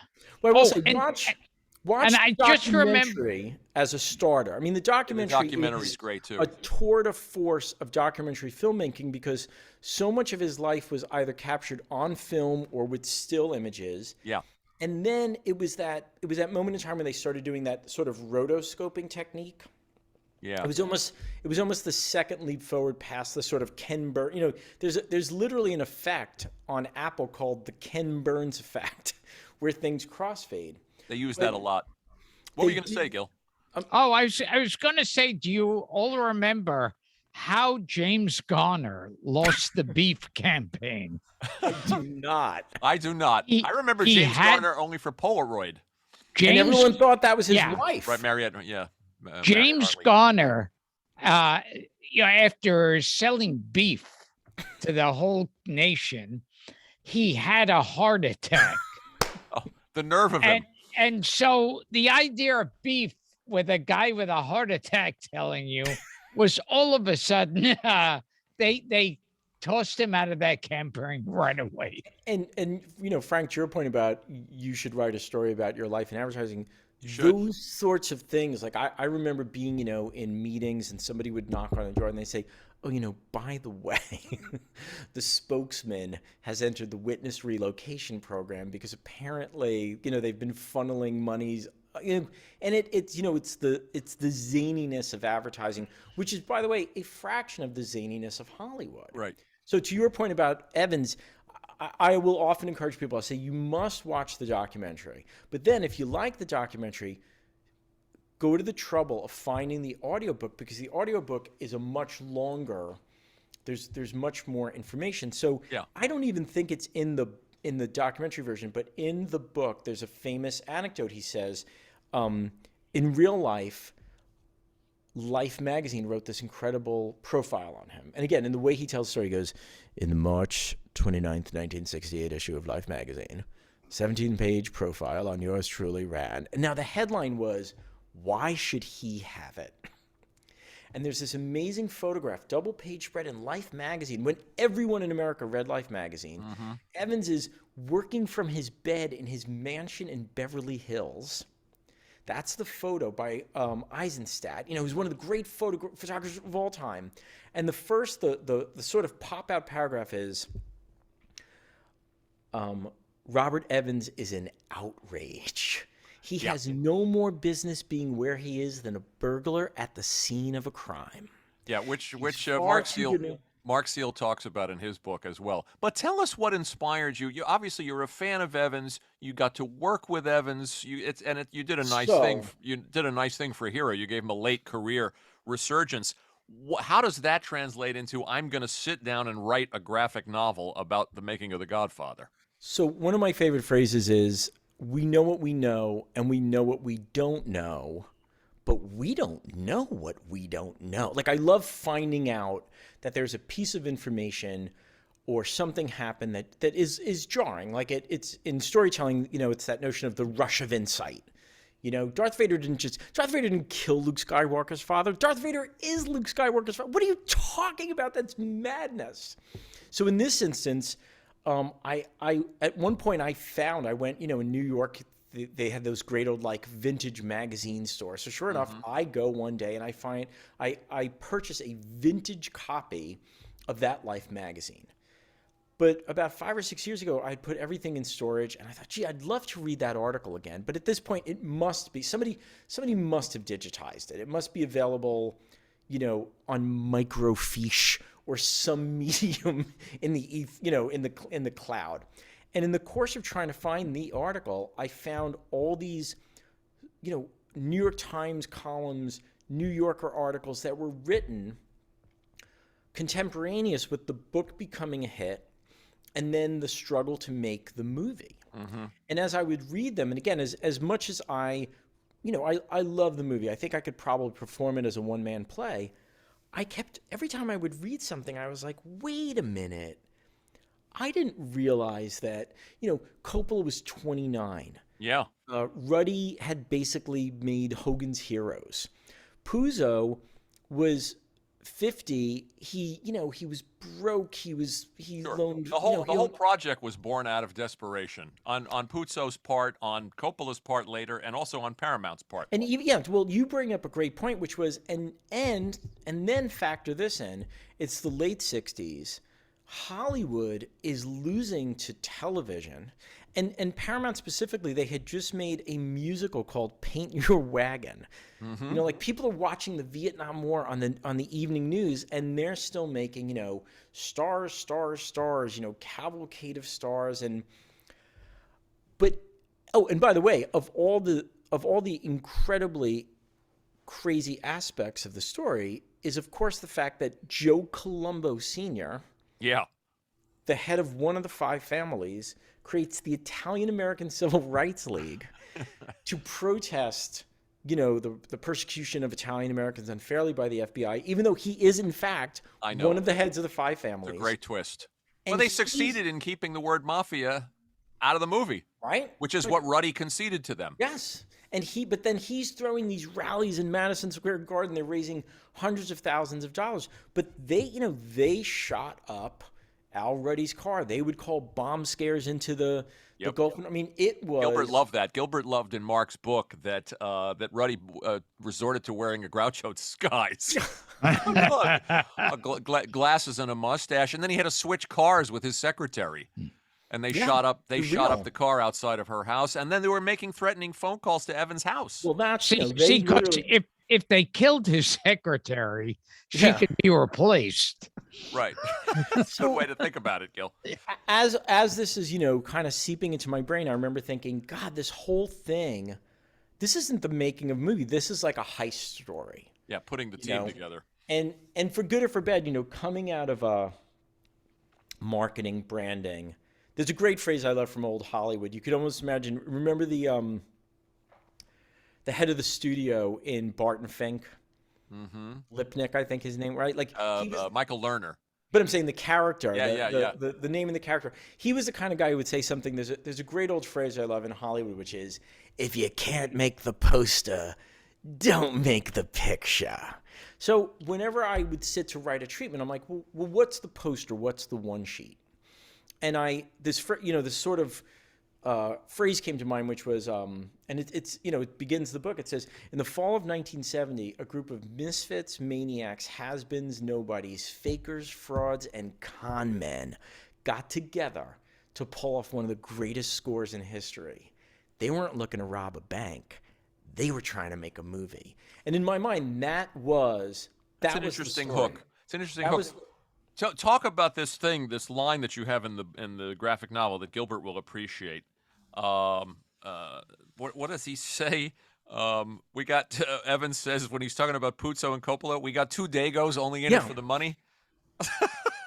Well, I will Oh, say, and- watch and the I just remember- documentary as a starter. I mean, the The documentary documentary's is great too. a tour de force of documentary filmmaking because so much of his life was either captured on film or with still images. Yeah. And then it was that moment in time when they started doing that sort of rotoscoping technique. Yeah. It was almost the second leap forward past the sort of Ken Burns. You know, there's literally an effect on Apple called the Ken Burns effect, where things crossfade. They use that a lot. What were you going to say, Gil? Oh, I was going to say, do you all remember how James Garner lost the beef campaign? I do not. I do not. I remember he James had- Garner only for Polaroid. James, And everyone thought that was his Yeah. wife. Right, Mariette, yeah. Mariette James Hartley. Garner, after selling beef to the whole nation, he had a heart attack. The nerve of him. And so the idea of beef with a guy with a heart attack telling you was all of a sudden they tossed him out of that campaign right away. And you know, Frank, to your point about you should write a story about your life in advertising, should. those sorts of things. Like I remember being, you know, in meetings and somebody would knock on the door and they say, oh, you know, by the way, the spokesman has entered the witness relocation program because apparently, you know, they've been funneling monies. You know, and it's you know, it's the zaniness of advertising, which is, by the way, a fraction of the zaniness of Hollywood. Right. So to your point about Evans, I will often encourage people, I say, you must watch the documentary. But then if you like the documentary, go to the trouble of finding the audiobook, because the audiobook is a much longer, there's much more information. So Yeah. I don't even think it's in the documentary version, but in the book, there's a famous anecdote. He says, in real life, Life magazine wrote this incredible profile on him. And again, in the way he tells the story, he goes, in the March 29th, 1968 issue of Life magazine, 17-page profile on yours truly ran. And now the headline was, why should he have it? And there's this amazing photograph, double page spread in Life magazine, when everyone in America read Life magazine. Mm-hmm. Evans is working from his bed in his mansion in Beverly Hills. That's the photo by Eisenstadt, you know, who's one of the great photographers of all time. And the first, the sort of pop-out paragraph is, Robert Evans is in outrage. He has no more business being where he is than a burglar at the scene of a crime. Yeah, which far Mark too Seal good. Mark Seal talks about in his book as well. But tell us what inspired you. You obviously you're a fan of Evans. You got to work with Evans. You did a nice thing. You did a nice thing for a hero. You gave him a late career resurgence. How does that translate into I'm going to sit down and write a graphic novel about the making of The Godfather? So one of my favorite phrases is, we know what we know and we know what we don't know, but we don't know what we don't know. Like, I love finding out that there's a piece of information or something happened that is jarring. Like it's in storytelling, you know, it's that notion of the rush of insight. You know, Darth Vader didn't kill Luke Skywalker's father. Darth Vader is Luke Skywalker's father. What are you talking about? That's madness. So in this instance, I at one point I went, in New York, they had those great old like vintage magazine stores. So sure enough, I go one day and I purchase a vintage copy of That Life magazine. But about 5 or 6 years ago, I'd put everything in storage, and I thought, gee, I'd love to read that article again. But at this point, it must be somebody must have digitized it. It must be available, on microfiche or some medium in the cloud. And in the course of trying to find the article, I found all these, New York Times columns, New Yorker articles that were written contemporaneous with the book becoming a hit, and then the struggle to make the movie. And as I would read them, and again, as much as I love the movie, I think I could probably perform it as a one-man play, every time I would read something, I was like, wait a minute. I didn't realize that, Coppola was 29. Yeah. Ruddy had basically made Hogan's Heroes. Puzo was 50. He was broke. He Sure. loaned. The whole project was born out of desperation on Puzo's part, on Coppola's part later, and also on Paramount's part. And you bring up a great point, which was and then factor this in. It's the late 60s. Hollywood is losing to television, and Paramount specifically. They had just made a musical called "Paint Your Wagon." Like people are watching the Vietnam War on the evening news, and they're still making stars, cavalcade of stars, and by the way, of all the incredibly crazy aspects of the story is of course the fact that Joe Colombo Sr., the head of one of the 5 families, creates the Italian-American Civil Rights League to protest, the persecution of Italian-Americans unfairly by the FBI, even though he is, in fact, one of the heads of the 5 families. It's a great twist. And well, they succeeded in keeping the word mafia out of the movie. Right? Which is what Ruddy conceded to them. Yes. But then he's throwing these rallies in Madison Square Garden. They're raising hundreds of thousands of dollars. But they shot up Al Ruddy's car. They would call bomb scares into the Gulf. I mean, it was. Gilbert loved that. Gilbert loved in Mark's book that Ruddy resorted to wearing a Groucho disguise. Glasses and a mustache, and then he had to switch cars with his secretary. And they shot up the car outside of her house, and then they were making threatening phone calls to Evan's house. Well, that's if they killed his secretary, she could be replaced. Right. That's a good way to think about it, Gil. As this is, kind of seeping into my brain, I remember thinking, God, this whole thing, this isn't the making of a movie. This is like a heist story. Yeah, putting the team together. And for good or for bad, coming out of marketing, branding. There's a great phrase I love from old Hollywood. You could almost imagine. Remember the head of the studio in Barton Fink, Lipnick, I think his name, right? Like Michael Lerner. But I'm saying the character, the name of the character. He was the kind of guy who would say something. There's a great old phrase I love in Hollywood, which is, "If you can't make the poster, don't make the picture." So whenever I would sit to write a treatment, I'm like, well, what's the poster? What's the one sheet? And this sort of phrase came to mind, which was, and it begins the book. It says, in the fall of 1970, a group of misfits, maniacs, has-beens, nobodies, fakers, frauds, and con men got together to pull off one of the greatest scores in history. They weren't looking to rob a bank. They were trying to make a movie. And in my mind, that was an interesting hook. It's an interesting hook. So talk about this line that you have in the graphic novel that Gilbert will appreciate. What does he say? We got Evans says when he's talking about Puzo and Coppola, we got 2 Dagos only in it for the money.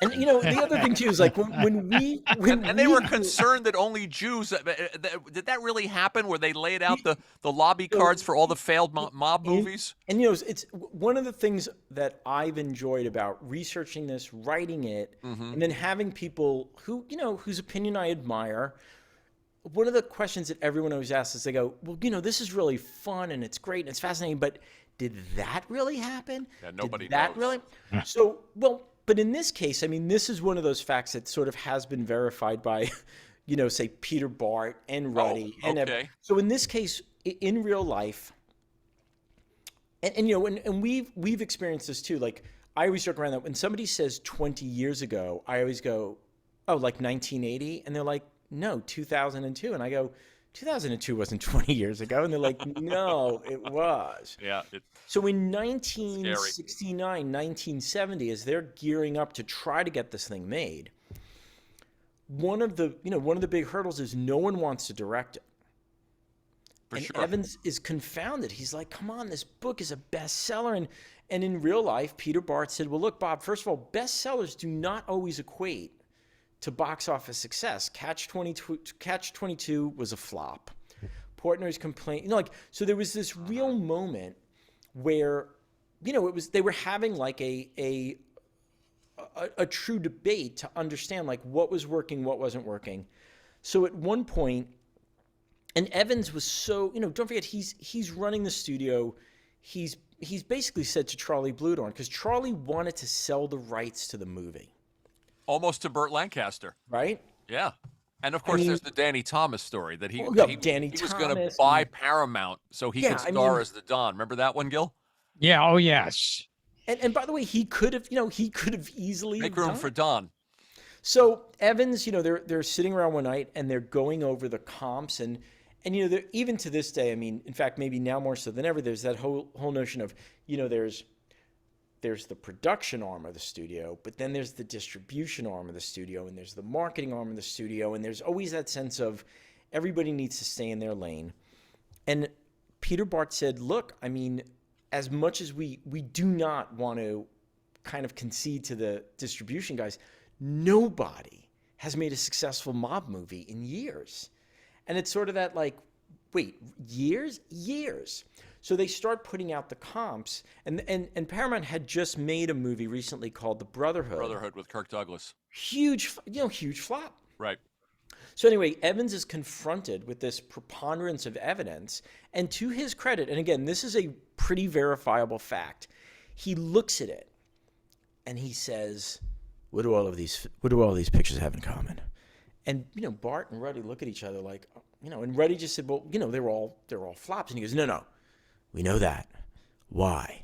And the other thing too is like when they were concerned that only Jews. Did that really happen? Where they laid out the lobby cards for all the failed mob movies? And it's one of the things that I've enjoyed about researching this, writing it, and then having people whose opinion I admire, one of the questions that everyone always asks is they go, well, this is really fun and it's great and it's fascinating, but did that really happen? Yeah, nobody did that knows. really? So, well, but in this case, I mean, this is one of those facts that sort of has been verified by, say Peter Bart and Ruddy. Okay. So in this case, in real life, and we've experienced this too. Like, I always joke around that when somebody says 20 years ago, I always go, oh, like 1980? And they're like, no, 2002. And I go, 2002 wasn't 20 years ago. And they're like, no, it was. Yeah. So in 1969, 1970, as they're gearing up to try to get this thing made, one of the big hurdles is no one wants to direct it. And sure. Evans is confounded. He's like, come on, this book is a bestseller. And in real life, Peter Bart said, well, look, Bob, first of all, bestsellers do not always equate to box office success. Catch-22 was a flop. Portnoy's complaint, so there was this real moment where, they were having like a true debate to understand like what was working, what wasn't working. So at one point, and Evans was so, don't forget, he's running the studio. He's basically said to Charlie Bluhdorn, because Charlie wanted to sell the rights to the movie. Almost to Burt Lancaster. Right? Yeah. And of course, there's the Danny Thomas story that he was going to buy Paramount so he could star as the Don. Remember that one, Gil? Yeah. Oh, yes. And by the way, he could have easily make room for Don. So Evans, they're sitting around one night and they're going over the comps and even to this day, I mean, in fact, maybe now more so than ever, there's that whole notion of, there's the production arm of the studio, but then there's the distribution arm of the studio, and there's the marketing arm of the studio, and there's always that sense of everybody needs to stay in their lane. And Peter Bart said, look, I mean, as much as we do not want to kind of concede to the distribution guys, nobody has made a successful mob movie in years. And it's sort of that like, wait, years? So they start putting out the comps, and Paramount had just made a movie recently called The Brotherhood. Brotherhood with Kirk Douglas. Huge flop. Right. So anyway, Evans is confronted with this preponderance of evidence, and to his credit, and again, this is a pretty verifiable fact, he looks at it and he says, what do all these pictures have in common? And Bart and Ruddy look at each other like, and Ruddy just said, well, they're all flops. And he goes, no, we know that. Why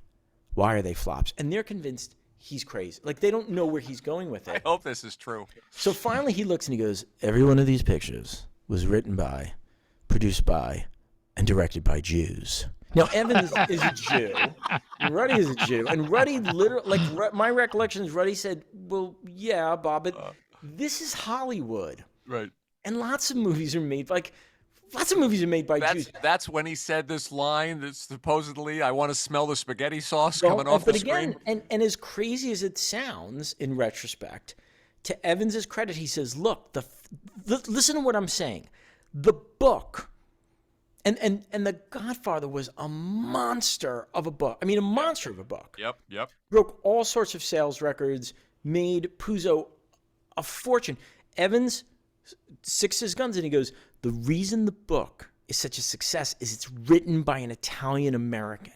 are they flops? And they're convinced he's crazy. Like, they don't know where he's going with it. I hope this is true. So finally he looks and he goes, every one of these pictures was written by, produced by, and directed by Jews. Now, Evans is a Jew, and Ruddy is a Jew. And Ruddy literally, my recollection is Ruddy said, well, yeah, Bob, but this is Hollywood. Right. And lots of movies are made by Jews. That's when he said this line that supposedly, I want to smell the spaghetti sauce coming off the screen. And as crazy as it sounds in retrospect, to Evans's credit, he says, look, listen to what I'm saying. The book, and The Godfather was a monster of a book. I mean, a monster of a book. Yep. Broke all sorts of sales records, made Puzo a fortune. Evans sticks his guns and he goes, the reason the book is such a success is it's written by an Italian American.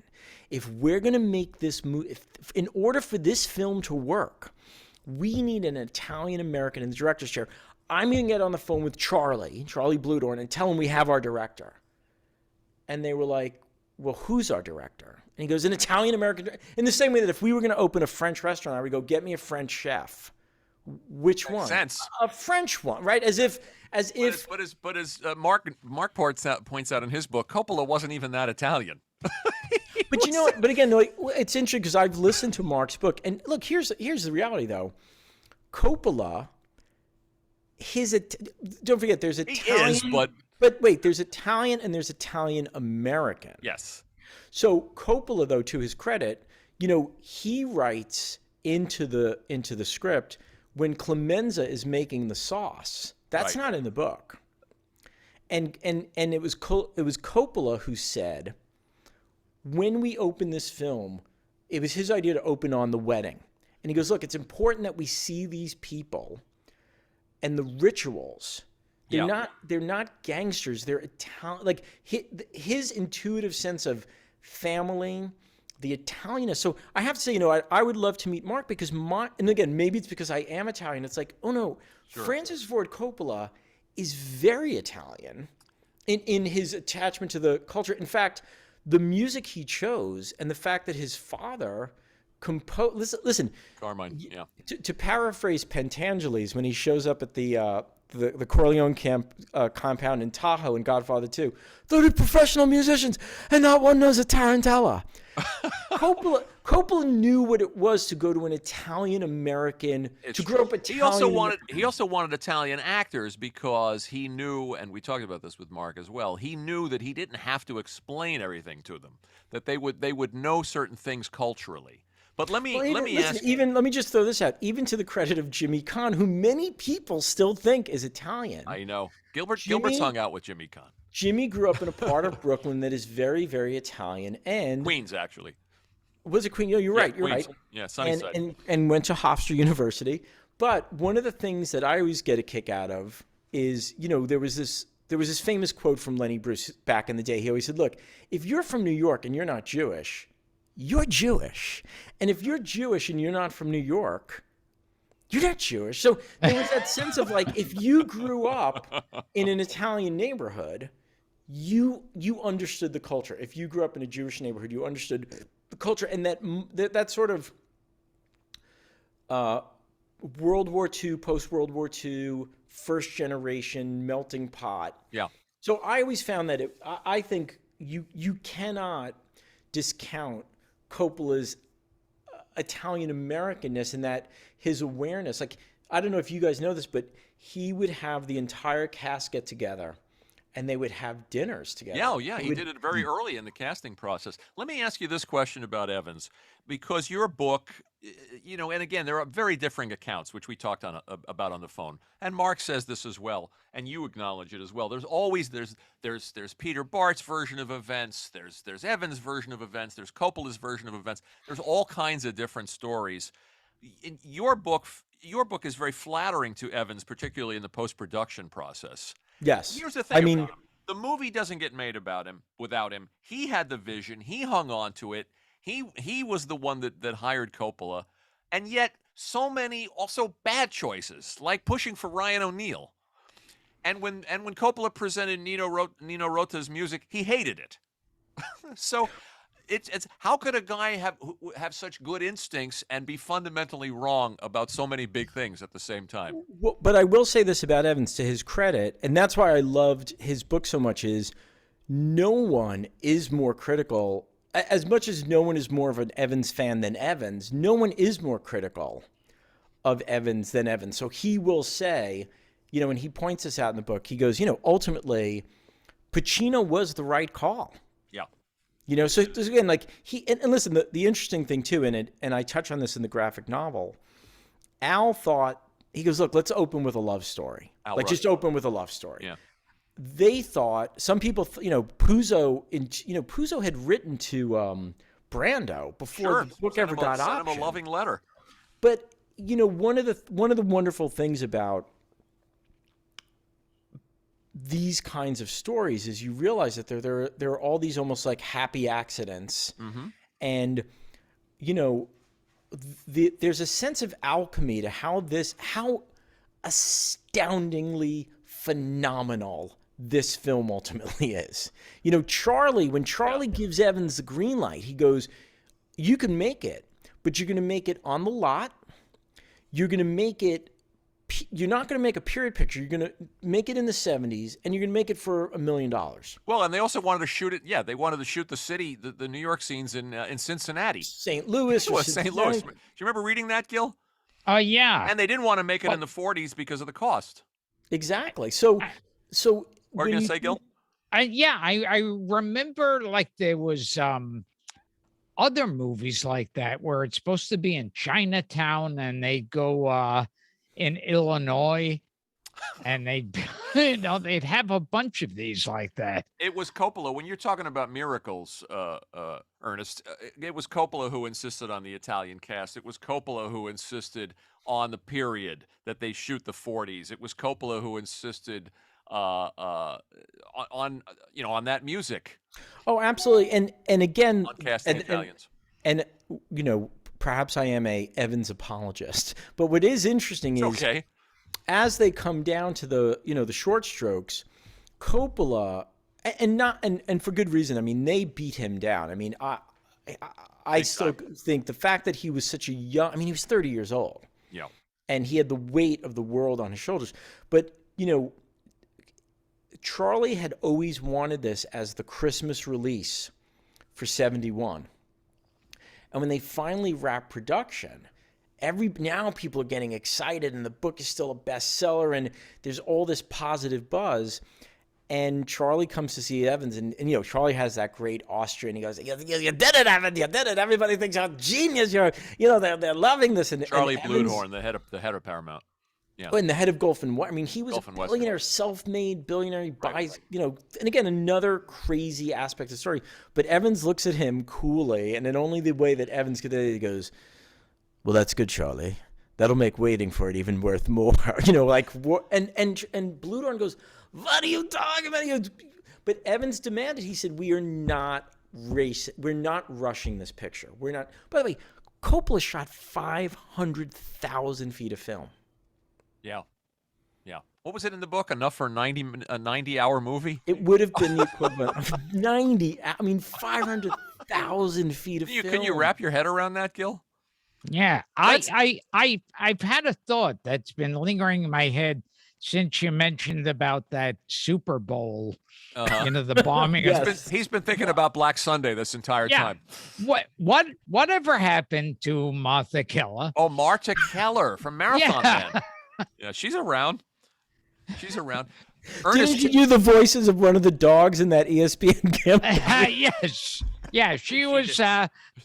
If we're going to make this movie, in order for this film to work, we need an Italian American in the director's chair. I'm going to get on the phone with Charlie Bluhdorn, and tell him we have our director. And they were like, well, who's our director? And he goes, an Italian American. In the same way that if we were going to open a French restaurant, I would go, get me a French chef. Which one? Sense. A French one, right? As if. But as Mark points out in his book, Coppola wasn't even that Italian. But you know what? But again, it's interesting because I've listened to Mark's book, and look, here's the reality though. Coppola, don't forget, there's Italian. He is, but wait, there's Italian and there's Italian American. Yes. So Coppola, though, to his credit, he writes into the script when Clemenza is making the sauce. That's not in the book. And it was Coppola who said, when we open this film, it was his idea to open on the wedding. And he goes, look, it's important that we see these people and the rituals Yeah. They're not gangsters. They're Italian. Like his intuitive sense of family, the Italianness. So I have to say, I would love to meet Mark because and again, maybe it's because I am Italian. It's like, oh no, Sure. Francis Ford Coppola is very Italian in his attachment to the culture. In fact, the music he chose and the fact that his father composed. Listen. Carmine. Yeah. To paraphrase Pentangeles when he shows up at the Corleone compound in Tahoe in Godfather 2, 30 professional musicians and not one knows a tarantella. Coppola knew what it was to go to an Italian American, to grow up Italian. He also wanted Italian actors because he knew, and we talked about this with Mark as well. He knew that he didn't have to explain everything to them; that they would know certain things culturally. But let me just throw this out. Even to the credit of Jimmy Caan, who many people still think is Italian. I know. Gilbert's hung out with Jimmy Caan. Jimmy grew up in a part of Brooklyn that is very, very Italian, and Queens actually. Was it Queens? No, you're right. You're Queens. Right. Yeah, Sunnyside. And went to Hofstra University. But one of the things that I always get a kick out of is, there was this famous quote from Lenny Bruce back in the day. He always said, "Look, if you're from New York and you're not Jewish, you're Jewish. And if you're Jewish and you're not from New York, you're not Jewish." So there was that sense of like, if you grew up in an Italian neighborhood, you understood the culture. If you grew up in a Jewish neighborhood, you understood the culture. And that sort of World War II, post-World War II, first generation melting pot. Yeah. So I always found that I think you cannot discount Coppola's Italian Americanness and that his awareness. Like, I don't know if you guys know this, but he would have the entire cast get together and they would have dinners together. Yeah, yeah, he did it very early in the casting process. Let me ask you this question about Evans, because your book, and again, there are very differing accounts, which we talked about on the phone, and Mark says this as well, and you acknowledge it as well. There's always there's Peter Bart's version of events, there's Evans' version of events, there's Coppola's version of events. There's all kinds of different stories. In your book is very flattering to Evans, particularly in the post-production process. Yes. Here's the thing. The movie doesn't get made without him. He had the vision. He hung on to it. He was the one that hired Coppola. And yet so many also bad choices, like pushing for Ryan O'Neal. And when Coppola presented Nino Rota's music, he hated it. So it's how could a guy have such good instincts and be fundamentally wrong about so many big things at the same time? Well, but I will say this about Evans, to his credit, and that's why I loved his book so much, is no one is more critical. As much as no one is more of an Evans fan than Evans, no one is more critical of Evans than Evans. So he will say, and he points this out in the book, he goes, ultimately, Pacino was the right call. Yeah. So again, like and listen, the interesting thing too in it, and I touch on this in the graphic novel, Al thought, he goes, look, let's open with a love story. Just open with a love story. Yeah. They thought, some people, Puzo had written to Brando before the book ever got optioned. Sent him a loving letter. But, one of the wonderful things about these kinds of stories is you realize that there are all these almost like happy accidents. Mm-hmm. And, there's a sense of alchemy to how astoundingly phenomenal this film ultimately is. When Charlie gives Evans the green light, he goes, you can make it, but you're going to make it on the lot. You're not going to make a period picture. You're going to make it in the 70s, and you're going to make it for $1 million. Well, and they also wanted to shoot it. Yeah, they wanted to shoot the city, the New York scenes in Cincinnati, St. Louis. It was St. Louis. Do you remember reading that, Gil? Yeah. And they didn't want to make it in the 40s because of the cost. Exactly. So. What are you going to say, Gil? I remember like there was other movies like that where it's supposed to be in Chinatown and they go in Illinois and they'd have a bunch of these like that. It was Coppola. When you're talking about miracles, Ernest, it was Coppola who insisted on the Italian cast. It was Coppola who insisted on the period that they shoot the 40s. It was Coppola who insisted on on that music Oh, absolutely. And again, on casting Italians. and perhaps I am a Evans apologist, but what is interesting It's is okay. as they come down to the short strokes, Coppola, and for good reason. I mean, they beat him down. I mean, I still think the fact that he was such a young, I mean, he was 30 years old. Yeah. And he had the weight of the world on his shoulders. But, Charlie had always wanted this as the Christmas release for 71. And when they finally wrapped production, now people are getting excited, and the book is still a bestseller, and there's all this positive buzz. And Charlie comes to see Evans, and Charlie has that great Austrian. He goes, "You did it, Evans! You did it! Everybody thinks you're a genius. They're loving this." And Charlie Evans, Bluhdorn, the head of Paramount. Yeah. And the head of Gulf and I mean, he was Gulf a and Western. billionaire, self-made billionaire. He buys, Right. And again, another crazy aspect of the story. But Evans looks at him coolly, and in only the way that Evans could, he goes, "Well, that's good, Charlie. That'll make waiting for it even worth more." And Bluhdorn goes, "What are you talking about?" But Evans demanded. He said, "We are not racing. We're not rushing this picture. We're not." By the way, Coppola shot 500,000 feet of film. Yeah. Yeah. What was it in the book? Enough for a 90-hour movie? It would have been the equivalent of 500,000 feet of film. Can you wrap your head around that, Gil? Yeah, I've had a thought that's been lingering in my head since you mentioned about that Super Bowl, the bombing. Yes. He's been thinking about Black Sunday this entire time. Whatever happened to Martha Keller? Oh, Marta Keller from Marathon Yeah. Man. Yeah, she's around. She's around. Didn't you do the voices of one of the dogs in that ESPN game? Yes. Yeah, she was.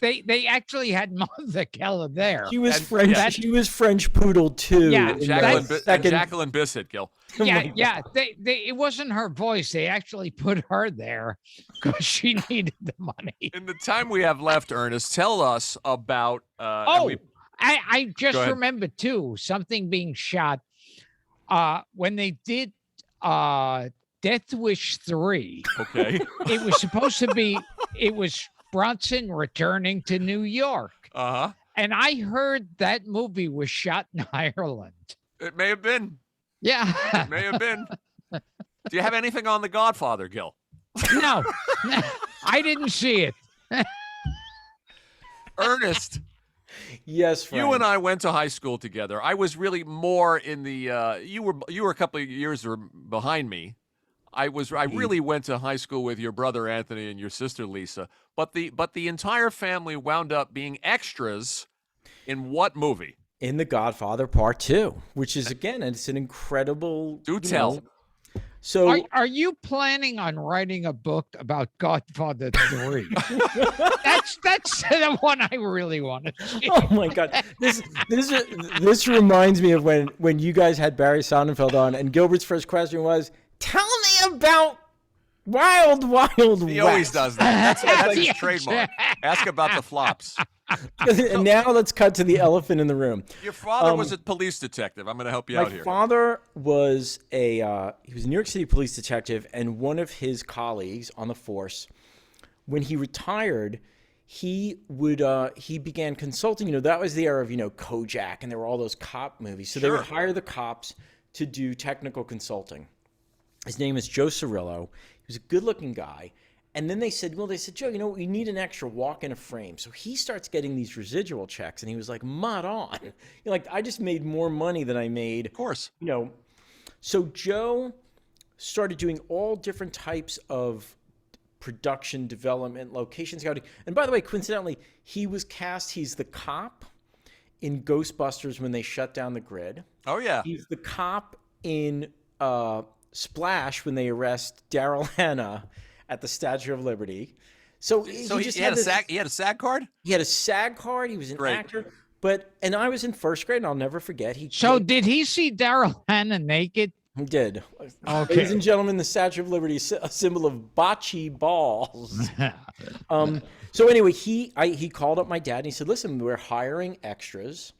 They actually had Martha Keller there. She was French. She was French poodle too. Yeah, Jacqueline Bisset, Gil. Yeah. It wasn't her voice. They actually put her there because she needed the money. In the time we have left, Ernest, tell us about. I just remembered too something being shot when they did Death Wish 3. Okay. It was supposed to be. It was Bronson returning to New York. Uh-huh. And I heard that movie was shot in Ireland. It may have been. Yeah. It may have been. Do you have anything on The Godfather, Gil? No. I didn't see it. Ernest. Yes, Frank. You and I went to high school together. I was really more in the you were a couple of years behind me. I really went to high school with your brother Anthony and your sister Lisa. But the entire family wound up being extras in what movie? In The Godfather Part 2, which is again, it's an incredible. Do tell. So are you planning on writing a book about Godfather 3? that's the one I really want to see. Oh my God, this reminds me of when you guys had Barry Sonnenfeld on, and Gilbert's first question was, "Tell me about Wild Wild West." He always does that. That's his trademark. Ask about the flops. And now let's cut to the elephant in the room. Your father was a police detective. I'm going to help you out here. My father was he was a New York City police detective, and one of his colleagues on the force, when he retired, he began consulting. That was the era of Kojak, and there were all those cop movies. So they would hire the cops to do technical consulting. His name is Joe Cirillo. He was a good-looking guy. And then they said, Joe, we need an extra walk in a frame. So he starts getting these residual checks, and he was like, "Mud on." I just made more money than I made. Of course. So Joe started doing all different types of production development, location scouting. And by the way, coincidentally, he's the cop in Ghostbusters when they shut down the grid. Oh, yeah. He's the cop in Splash when they arrest Daryl Hannah at the Statue of Liberty. So he had a SAG card? He had a SAG card. He was an actor. And I was in first grade, and I'll never forget. Did he see Daryl Hannah naked? He did. Okay. Ladies and gentlemen, the Statue of Liberty is a symbol of bocce balls. So anyway, he called up my dad, and he said, "Listen, we're hiring extras,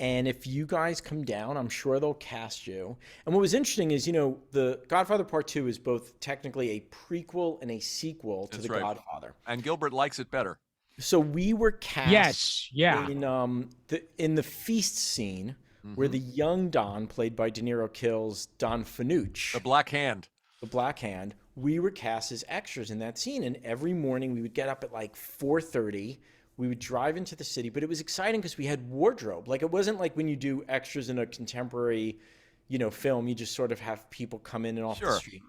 And if you guys come down, I'm sure they'll cast you. And what was interesting is, the Godfather Part 2 is both technically a prequel and a sequel to That's The right. Godfather. And Gilbert likes it better. So we were cast Yes, yeah. in the feast scene where the young Don, played by De Niro, kills Don Fanucci, The Black Hand. the Black Hand. We were cast as extras in that scene, and every morning we would get up at like 4:30. We would drive into the city, but it was exciting because we had wardrobe. Like, it wasn't like when you do extras in a contemporary, film, you just sort of have people come in and off the street.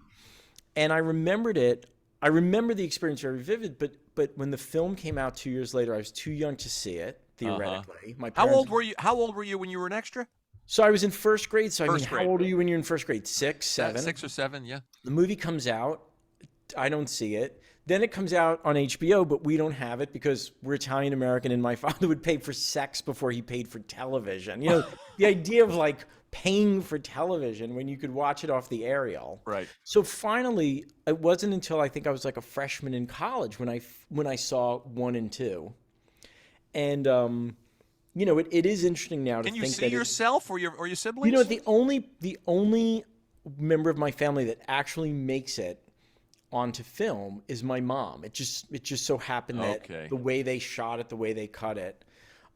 And I remembered it. I remember the experience very vivid, but when the film came out 2 years later, I was too young to see it, theoretically. My How parents, old were you? How old were you when you were an extra? So I was in first grade. So First how grade. old are you when you're in first grade? 6, 7? 6 or 7, yeah. The movie comes out. I don't see it. Then it comes out on HBO, but we don't have it because we're Italian American, and my father would pay for sex before he paid for television. The idea of like paying for television when you could watch it off the aerial. Right. So finally, it wasn't until I think I was like a freshman in college when I saw 1 and 2, and it is interesting now to Can you think see that yourself or your siblings? the only member of my family that actually makes it onto film is my mom. It just so happened that the way they shot it, the way they cut it.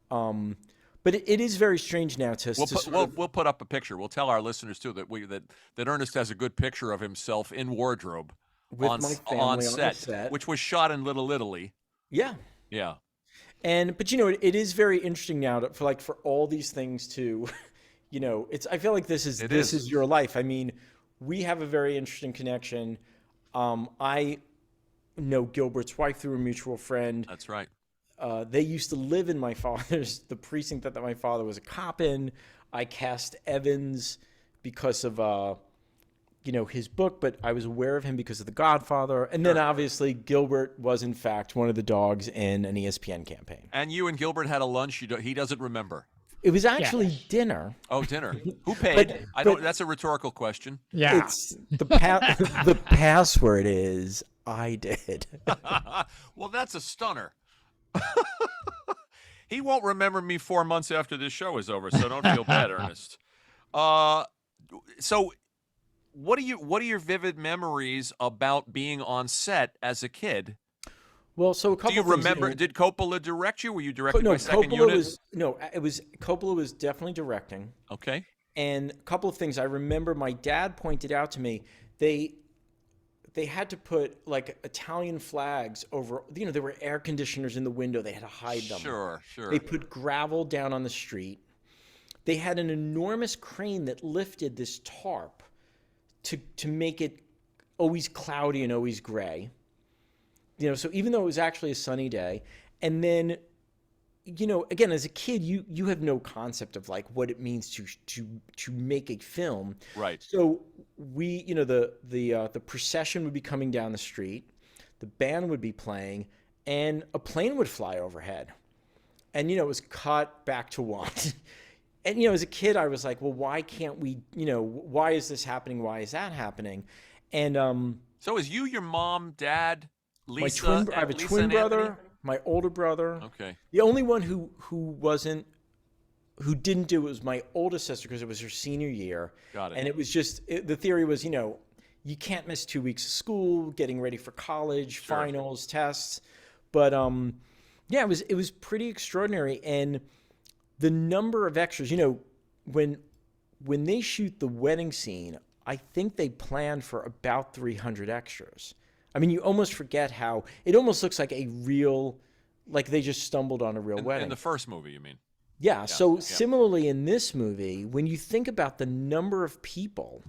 But it is very strange now We'll put up a picture. We'll tell our listeners too that Ernest has a good picture of himself in wardrobe with on my family on the set, which was shot in Little Italy. Yeah. Yeah. But it is very interesting now for all these things to, I feel like this is your life. I mean, we have a very interesting connection. I know Gilbert's wife through a mutual friend. That's right. They used to live in the precinct that my father was a cop in. I cast Evans because of, his book, but I was aware of him because of The Godfather. And then obviously Gilbert was in fact one of the dogs in an ESPN campaign. And you and Gilbert had a lunch. He doesn't remember. It was actually dinner. Oh, dinner. Who paid? That's a rhetorical question. Yeah. It's the password is I did. Well, that's a stunner. He won't remember me 4 months after this show is over, so don't feel bad, Ernest. So what are your vivid memories about being on set as a kid? Well, so a couple. Do you things, remember? Did Coppola direct you? Were you directed by second Coppola unit? Coppola was definitely directing. Okay. And a couple of things I remember my dad pointed out to me. They had to put like Italian flags over. There were air conditioners in the window. They had to hide them. Sure. They put gravel down on the street. They had an enormous crane that lifted this tarp to make it always cloudy and always gray. So even though it was actually a sunny day, and then, again, as a kid, you have no concept of like what it means to make a film. Right. So we, the procession would be coming down the street, the band would be playing, and a plane would fly overhead, and it was cut back to one. And as a kid, I was like, well, why can't we? Why is this happening? Why is that happening? And so is you, your mom, dad, Lisa? I have a Lisa twin brother, Anthony? my older brother. Okay. The only one who didn't do it was my oldest sister because it was her senior year. Got it. And it was just the theory was, you can't miss 2 weeks of school, getting ready for college, finals, tests. But it was pretty extraordinary. And the number of extras, when they shoot the wedding scene, I think they planned for about 300 extras. I mean, you almost forget how it almost looks like like they just stumbled on a real wedding. In the first movie, you mean? Yeah. So similarly in this movie, when you think about the number of people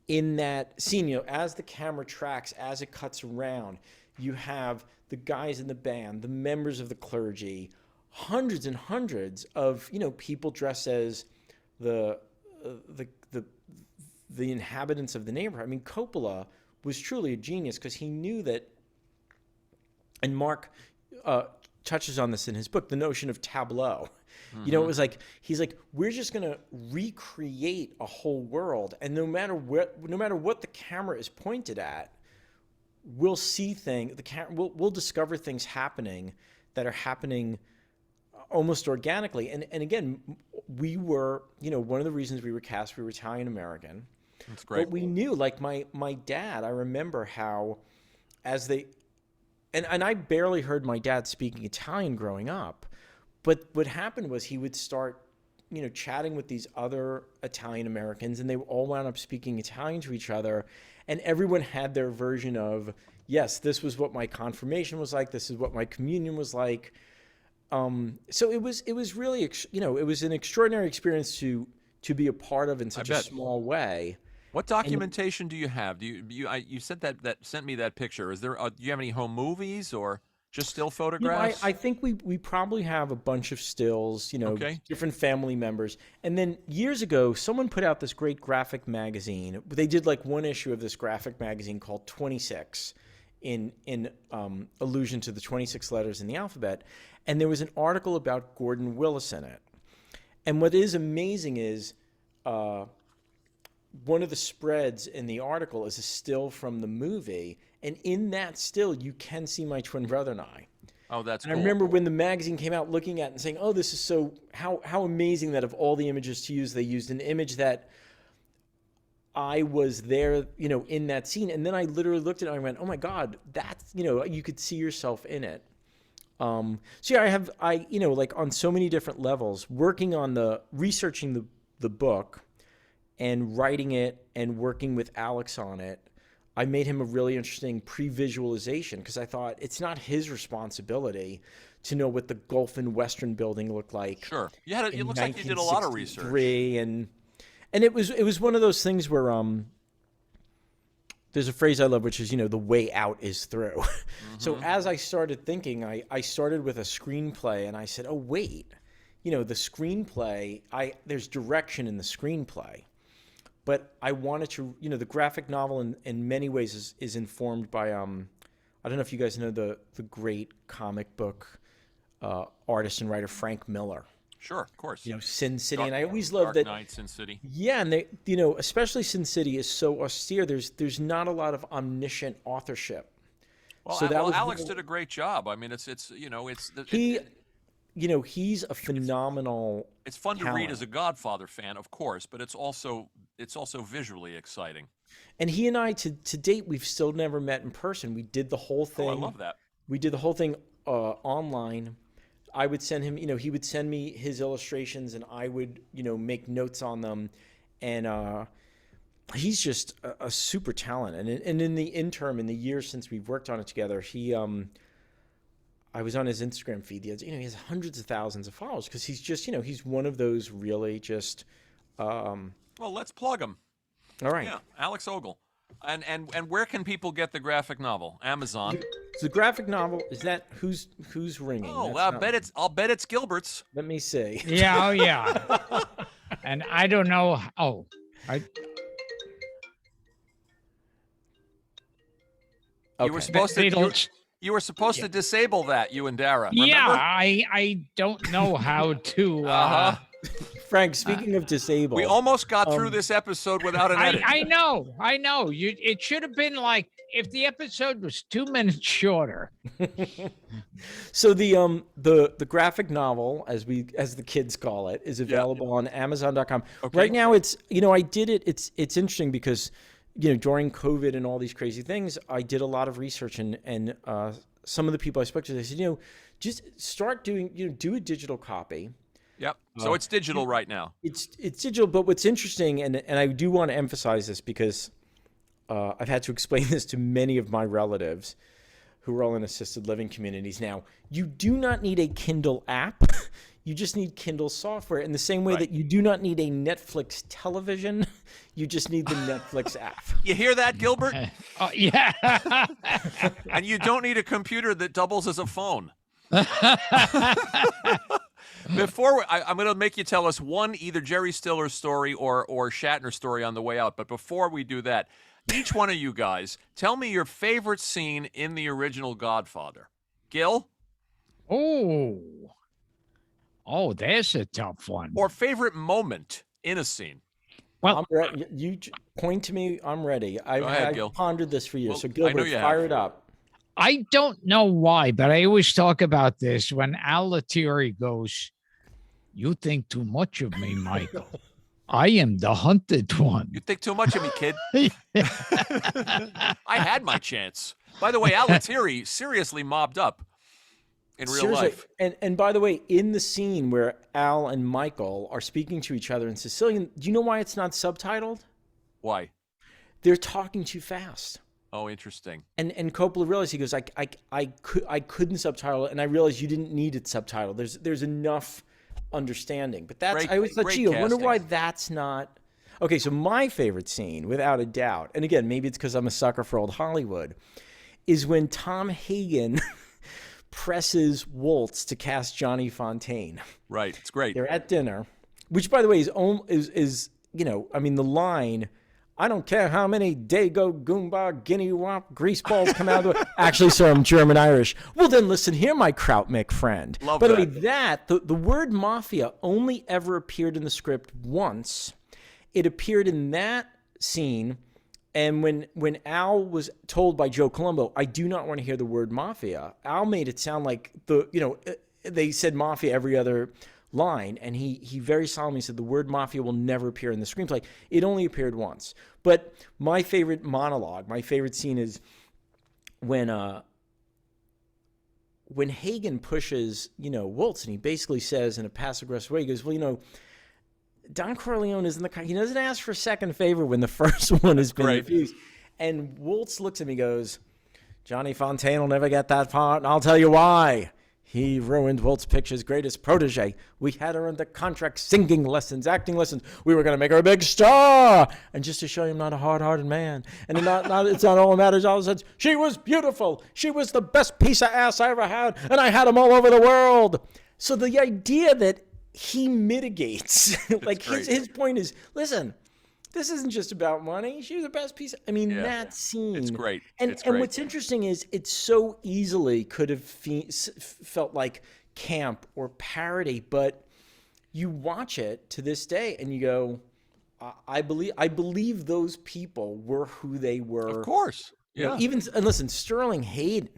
in that scene, as the camera tracks, as it cuts around, you have the guys in the band, the members of the clergy, hundreds and hundreds of people dressed as the inhabitants of the neighborhood. I mean, Coppola was truly a genius because he knew that, and Mark touches on this in his book, the notion of tableau. Mm-hmm. It was like he's like, we're just gonna recreate a whole world, and no matter what the camera is pointed at, we'll see things. We'll discover things happening that are happening almost organically. And again, we were, one of the reasons we were cast, we were Italian American. That's great. But we knew, like my dad, I remember how as they, and I barely heard my dad speaking Italian growing up, but what happened was he would start, chatting with these other Italian Americans, and they all wound up speaking Italian to each other, and everyone had their version of, yes, this was what my confirmation was like, this is what my communion was like. So it was really, it was an extraordinary experience to be a part of in such a small way. What documentation do you have? You said that sent me that picture. Is there? Do you have any home movies or just still photographs? I think we probably have a bunch of stills, different family members. And then years ago, someone put out this great graphic magazine. They did like one issue of this graphic magazine called 26 in allusion to the 26 letters in the alphabet. And there was an article about Gordon Willis in it. And what is amazing is one of the spreads in the article is a still from the movie. And in that still, you can see my twin brother and I. Oh, that's cool. I remember when the magazine came out looking at it and saying, oh, this is so, how amazing that of all the images to use, they used an image that I was there, in that scene. And then I literally looked at it and I went, oh my God, that's, you could see yourself in it. So yeah, like on so many different levels, working on researching the book and writing it and working with Alex on it, I made him a really interesting pre-visualization because I thought it's not his responsibility to know what the Gulf and Western building looked like. Sure. It looks like you did a lot of research. And it was one of those things where there's a phrase I love, which is, the way out is through. Mm-hmm. So as I started thinking, I started with a screenplay and I said, oh, wait, the screenplay, there's direction in the screenplay. But I wanted to, the graphic novel in many ways is informed by, I don't know if you guys know the great comic book artist and writer Frank Miller. Sure, of course. Sin City, and I always love that. Dark Knight, Sin City. Yeah, and they, especially Sin City is so austere. There's not a lot of omniscient authorship. Well, so Alex did a great job. I mean, he's a phenomenal. It's fun talent. to read as a Godfather fan, of course, but it's also visually exciting. And he and I, to date, we've still never met in person. We did the whole thing. Oh, I love that. We did the whole thing online. I would send him, he would send me his illustrations and I would, make notes on them. And he's just a super talent. And in the interim, in the years since we've worked on it together, I was on his Instagram feed. He has hundreds of thousands of followers because he's just, he's one of those really just. Well, let's plug him. All right. Yeah, Alex Ogle. And where can people get the graphic novel? Amazon. The graphic novel, is that who's ringing? Oh, I'll bet it's Gilbert's. Let me see. Yeah, oh yeah. And I don't know. You were supposed you were supposed to disable that, you and Dara. Remember? Yeah, I don't know how to. Frank, speaking of disabled, we almost got through this episode without an edit. I know. It should have been like if the episode was 2 minutes shorter. So the graphic novel, as the kids call it, is available on Amazon.com. Okay. Right now, it's I did it. It's interesting because during COVID and all these crazy things, I did a lot of research and some of the people I spoke to, they said just start doing do a digital copy. Yep. So it's digital right now. It's digital, but what's interesting, and I do want to emphasize this because I've had to explain this to many of my relatives who are all in assisted living communities now. You do not need a Kindle app. You just need Kindle software in the same way that you do not need a Netflix television. You just need the Netflix app. You hear that, Gilbert? Yeah. And you don't need a computer that doubles as a phone. Before I'm going to make you tell us one either Jerry Stiller story or Shatner story on the way out. But before we do that, each one of you guys, tell me your favorite scene in the original Godfather. Gil? Oh, there's a tough one. Or favorite moment in a scene. Well, you point to me. I'm ready. I've pondered this for you. Well, so Gilbert, fire it up. I don't know why, but I always talk about this when Al Lettieri goes, You think too much of me, Michael. I am the hunted one. You think too much of me, kid. I had my chance. By the way, Al Lettieri seriously mobbed up in real life. And by the way, in the scene where Al and Michael are speaking to each other in Sicilian, do you know why it's not subtitled? Why? They're talking too fast. Oh, interesting. And Coppola realized, he goes, I couldn't subtitle it, and I realized you didn't need it subtitled. There's enough understanding. But I always thought, gee, I wonder why that's not. Okay, so my favorite scene, without a doubt, and again, maybe it's because I'm a sucker for old Hollywood, is when Tom Hagen presses Waltz to cast Johnny Fontaine. Right, it's great. They're at dinner, which, by the way, is the line, I don't care how many Dago, Goomba, Guinea Wop, greaseballs come out of it. Actually, sir, I'm German-Irish. Well, then listen here, my Krautmick friend. Love By the that. way, the word mafia only ever appeared in the script once. It appeared in that scene, and when Al was told by Joe Colombo, I do not want to hear the word mafia, Al made it sound like they said mafia every other line, and he very solemnly said the word mafia will never appear in the screenplay. It only appeared once. But my favorite monologue, my favorite scene is when Hagen pushes, Waltz, and he basically says in a passive-aggressive way, he goes, well, Don Corleone isn't the kind, he doesn't ask for a second favor when the first one has been refused. And Waltz looks at me and goes, Johnny Fontaine will never get that part, and I'll tell you why. He ruined Waltz Pictures' greatest protege. We had her under contract, singing lessons, acting lessons. We were going to make her a big star. And just to show you I'm not a hard-hearted man, and it's not all that matters. All of a sudden, she was beautiful. She was the best piece of ass I ever had, and I had them all over the world. So the idea that he mitigates, like his point is, listen, this isn't just about money. She was the best piece. That scene. It's great. And what's interesting is it so easily could have felt like camp or parody, but you watch it to this day and you go, I believe those people were who they were. Of course. Yeah. And listen, Sterling Hayden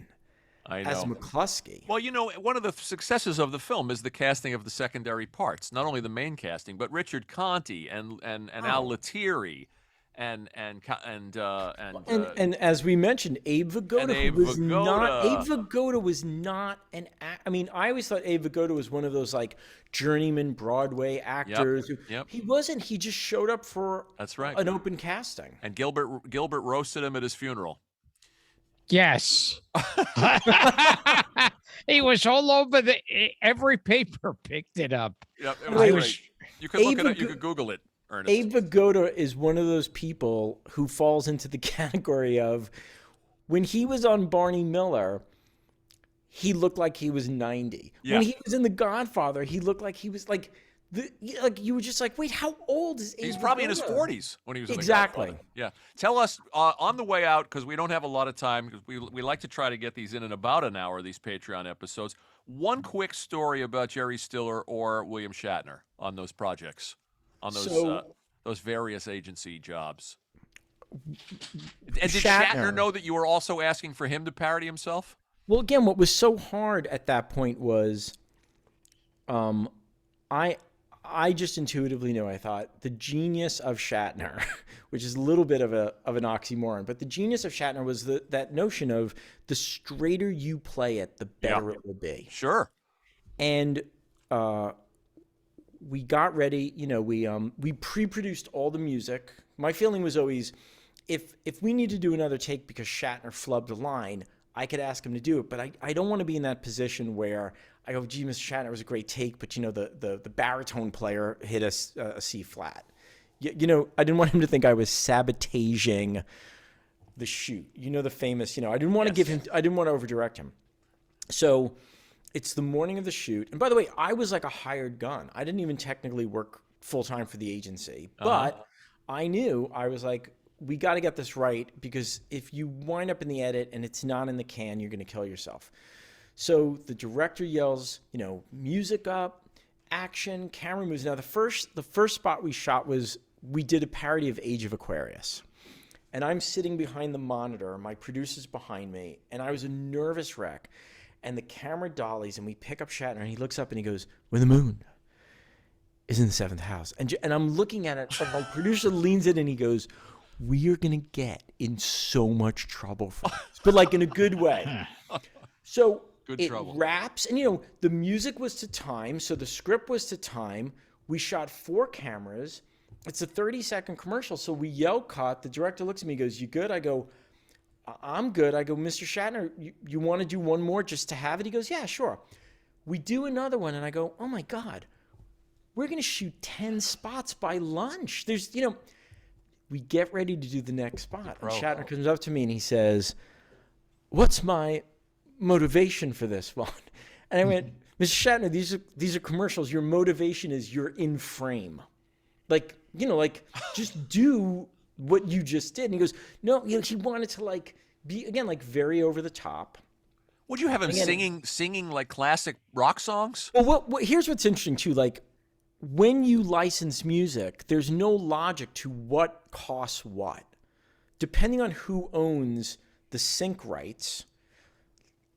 I know. as McCluskey. Well, one of the successes of the film is the casting of the secondary parts. Not only the main casting, but Richard Conte and Al Lettieri and as we mentioned, Abe Vigoda, Abe Vigoda was not an I always thought Abe Vigoda was one of those like journeyman Broadway actors. Yep. He wasn't. He just showed up for an open casting. And Gilbert roasted him at his funeral. Yes. He was all over every paper picked it up. Yep, it was great. You could look it up. You could Google it, Ernest. Abe Vigoda is one of those people who falls into the category of when he was on Barney Miller, he looked like he was 90. Yeah. When he was in The Godfather, he looked like he was like you were just like, wait, how old is Abe He's probably Vigoda? in his 40s when he was in exactly. The Godfather. Yeah. Tell us on the way out, because we don't have a lot of time, because we like to try to get these in about an hour, these Patreon episodes. One quick story about Jerry Stiller or William Shatner on those projects, on those various agency jobs. And did Shatner know that you were also asking for him to parody himself? Well, again, what was so hard at that point was, I just intuitively knew. I thought the genius of Shatner, which is a little bit of an oxymoron, but the genius of Shatner was that notion of the straighter you play it, the better it will be. Sure. And we got ready. We pre-produced all the music. My feeling was always, if we need to do another take because Shatner flubbed a line, I could ask him to do it. But I don't want to be in that position where I go, gee, Mr. Shatner, was a great take, but the baritone player hit a C flat. I didn't want him to think I was sabotaging the shoot. The famous, I didn't want to I didn't want to overdirect him. So it's the morning of the shoot. And by the way, I was like a hired gun. I didn't even technically work full time for the agency, but I knew, I was like, we got to get this right, because if you wind up in the edit and it's not in the can, you're going to kill yourself. So the director yells, music up, action, camera moves. Now the first spot we shot was, we did a parody of Age of Aquarius. And I'm sitting behind the monitor, my producer's behind me, and I was a nervous wreck. And the camera dollies and we pick up Shatner and he looks up and he goes, "We're the moon." is in the seventh house. And I'm looking at it, and my producer leans in and he goes, we are going to get in so much trouble for this, but like in a good way. So Good it trouble. wraps, and you know, the music was to time, so the script was to time. We shot 4 cameras. It's a 30-second commercial, so we yell cut. The director looks at me, goes, you good? I go, I'm good. I go, Mr. Shatner, you want to do one more just to have it? He goes, yeah, sure. We do another one, and I go, oh my God, we're going to shoot 10 spots by lunch. There's, you know, we get ready to do the next spot. And Shatner comes up to me and he says, what's my motivation for this one? And I went, Mr. Shatner, these are commercials. Your motivation is you're in frame. Like, you know, like just do what you just did. And he goes, no, you know, he wanted to like be, again, like very over the top. Would you have him singing like classic rock songs? Well, here's what's interesting too. Like when you license music, there's no logic to what costs what. Depending on who owns the sync rights,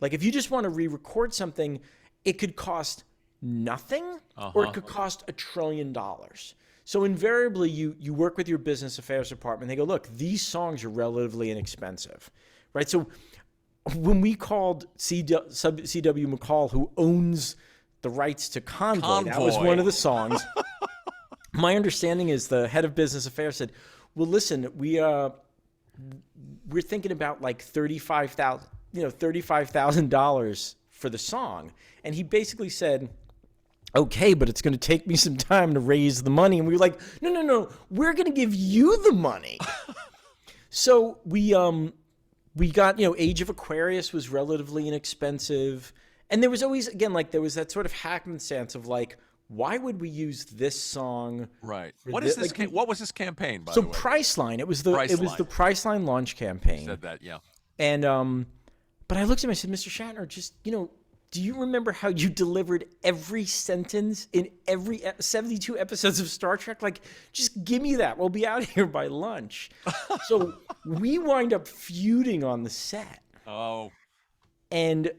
like if you just want to re-record something, it could cost nothing or it could cost $1 trillion. So invariably, you work with your business affairs department. They go, look, these songs are relatively inexpensive, right? So when we called C.W. McCall, who owns the rights to Convoy, that was one of the songs. My understanding is the head of business affairs said, well, listen, we're thinking about like $35,000 for the song. And he basically said, okay, but it's going to take me some time to raise the money. And we were like, no, we're going to give you the money. So we got, you know, Age of Aquarius was relatively inexpensive. And there was always, again, like there was that sort of happenstance of like, why would we use this song? Right. What is this? Like, What was this campaign, by so the way? Priceline. It was the Priceline launch campaign. You said that, yeah. And but I looked at him, I said, Mr. Shatner, just, you know, do you remember how you delivered every sentence in every 72 episodes of Star Trek? Like, just give me that. We'll be out here by lunch. So we wind up feuding on the set. Oh. And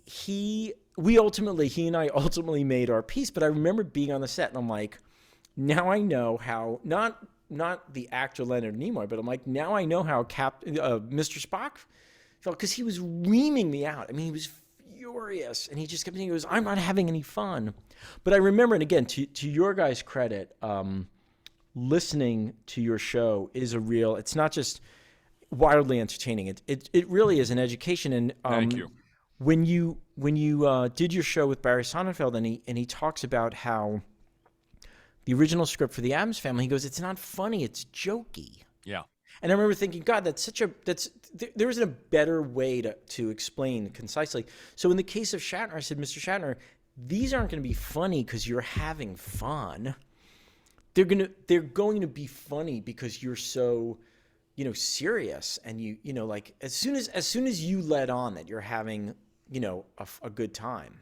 he and I ultimately made our peace. But I remember being on the set and I'm like, now I know how, not the actor Leonard Nimoy, but I'm like, now I know how Mr. Spock felt, because he was reaming me out. I mean, he was furious, and he just kept saying, he goes, I'm not having any fun. But I remember, and again, to your guys' credit, listening to your show is it's not just wildly entertaining. It really is an education. And Thank you. When you did your show with Barry Sonnenfeld, and he talks about how the original script for the Addams Family, he goes, it's not funny, it's jokey. Yeah. And I remember thinking, God, there isn't a better way to explain concisely. So in the case of Shatner, I said, Mr. Shatner, these aren't going to be funny because you're having fun. They're going to be funny because you're so, you know, serious, and you know, like as soon as you let on that you're having, you know, a good time.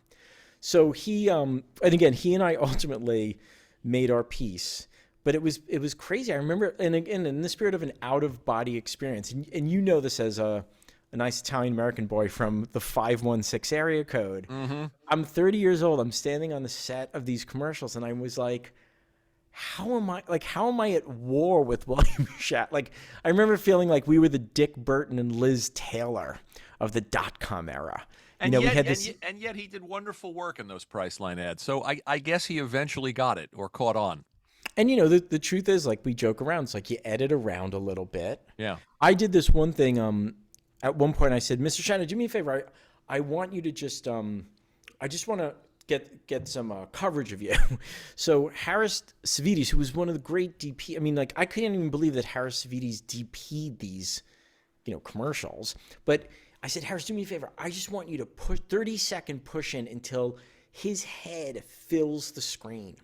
So and again, he and I ultimately made our peace. But it was crazy. I remember, and again, in the spirit of an out-of-body experience, and you know this as a nice Italian-American boy from the 516 area code. Mm-hmm. I'm 30 years old. I'm standing on the set of these commercials, and I was like, how am I at war with William Shatner? Like, I remember feeling like we were the Dick Burton and Liz Taylor of the .com era. And, yet he did wonderful work in those Priceline ads. So I guess he eventually got it or caught on. And, you know, the truth is, like, we joke around. It's like you edit around a little bit. Yeah. I did this one thing. At one point, I said, Mr. Shatner, do me a favor. I want you to just I just want to get some coverage of you. So Harris Savides, who was one of the great DP, I mean, like, I couldn't even believe that Harris Savides DP'd these, you know, commercials. But I said, Harris, do me a favor. I just want you to push 30-second push in until his head fills the screen.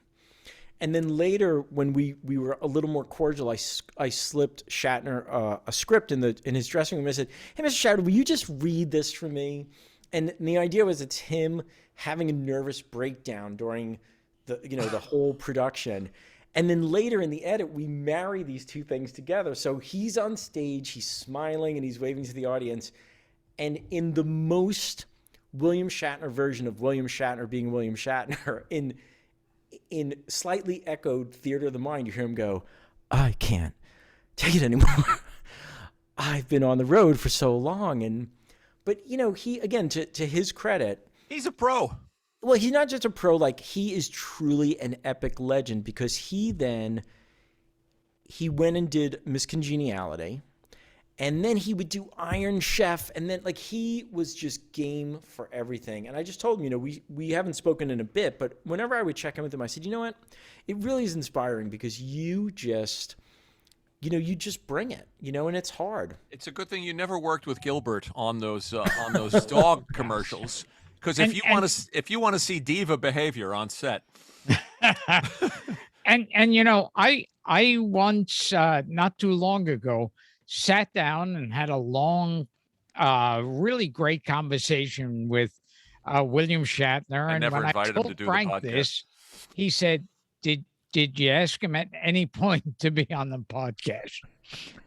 And then later, when we were a little more cordial, I slipped Shatner a script in his dressing room. I said, "Hey, Mr. Shatner, will you just read this for me?" And the idea was it's him having a nervous breakdown during the whole production. And then later in the edit, we marry these two things together. So he's on stage, he's smiling, and he's waving to the audience. And in the most William Shatner version of William Shatner being William Shatner, in slightly echoed theater of the mind, you hear him go, I can't take it anymore. I've been on the road for so long. But, he, again, to his credit, He's a pro. well, he's not just a pro, like he is truly an epic legend, because he went and did Miss Congeniality, and then he would do Iron Chef, and then like he was just game for everything. And I just told him, we haven't spoken in a bit, but whenever I would check in with him, I said, you know what? It really is inspiring because you just bring it, and it's hard. It's a good thing you never worked with Gilbert on those dog commercials. Because if you want to see diva behavior on set, and I once not too long ago sat down and had a long, really great conversation with William Shatner. I And never when invited I him told to do Frank the podcast. this, he said, "Did you ask him at any point to be on the podcast?"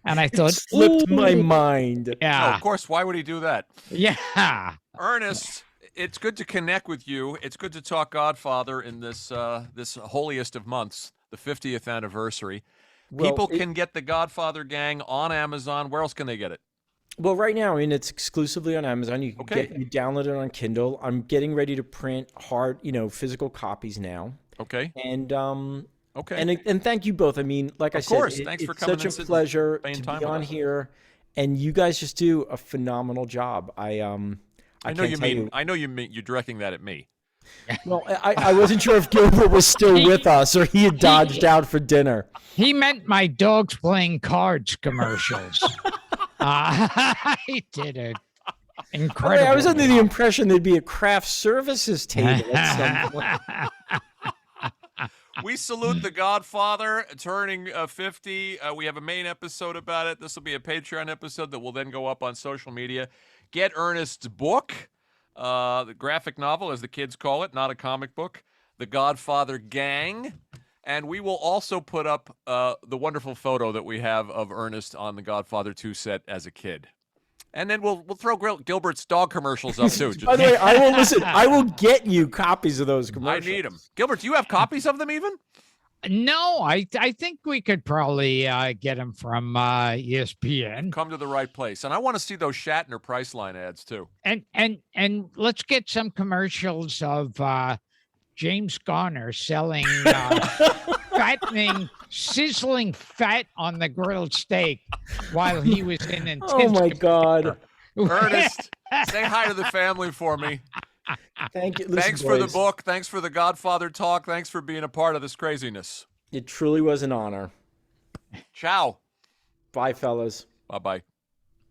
And I thought, Slipped my "Ooh, mind. No, yeah, of course. Why would he do that? yeah." Ernest, it's good to connect with you. It's good to talk Godfather in this holiest of months, the 50th anniversary. Well, People can get the Godfather Gang on Amazon. Where else can they get it? Well, right now, I mean, it's exclusively on Amazon. You can you download it on Kindle. I'm getting ready to print physical copies now. Okay. And Okay. and thank you both. I mean, like I Of said, course. Thanks for coming such and a sitting, pleasure spending to time be with on us. here, and you guys just do a phenomenal job. I know can't you tell mean. I know you mean you're directing that at me. Well, I wasn't sure if Gilbert was still with us or he had dodged out for dinner. He meant my dogs playing cards commercials. He did it. Incredible. I was under the impression there'd be a craft services table at some point. We salute the Godfather turning 50. We have a main episode about it. This will be a Patreon episode that will then go up on social media. Get Ernest's book, the graphic novel, as the kids call it, not a comic book, The Godfather Gang. And we will also put up the wonderful photo that we have of Ernest on the Godfather 2 set as a kid. And then we'll throw Gilbert's dog commercials up too. By the way, I will listen. I will get you copies of those I commercials. need them. Gilbert, do you have copies of them even? No, I think we could probably get him from ESPN. Come to the right place. And I want to see those Shatner Priceline ads too. And let's get some commercials of James Garner selling fattening, sizzling fat on the grilled steak while he was in intensive Oh my God! Ernest, say hi to the family for me. Thank you. Listen, Thanks for the boys, book. Thanks for the Godfather talk. Thanks for being a part of this craziness. It truly was an honor. Ciao. Bye, fellas. Bye-bye.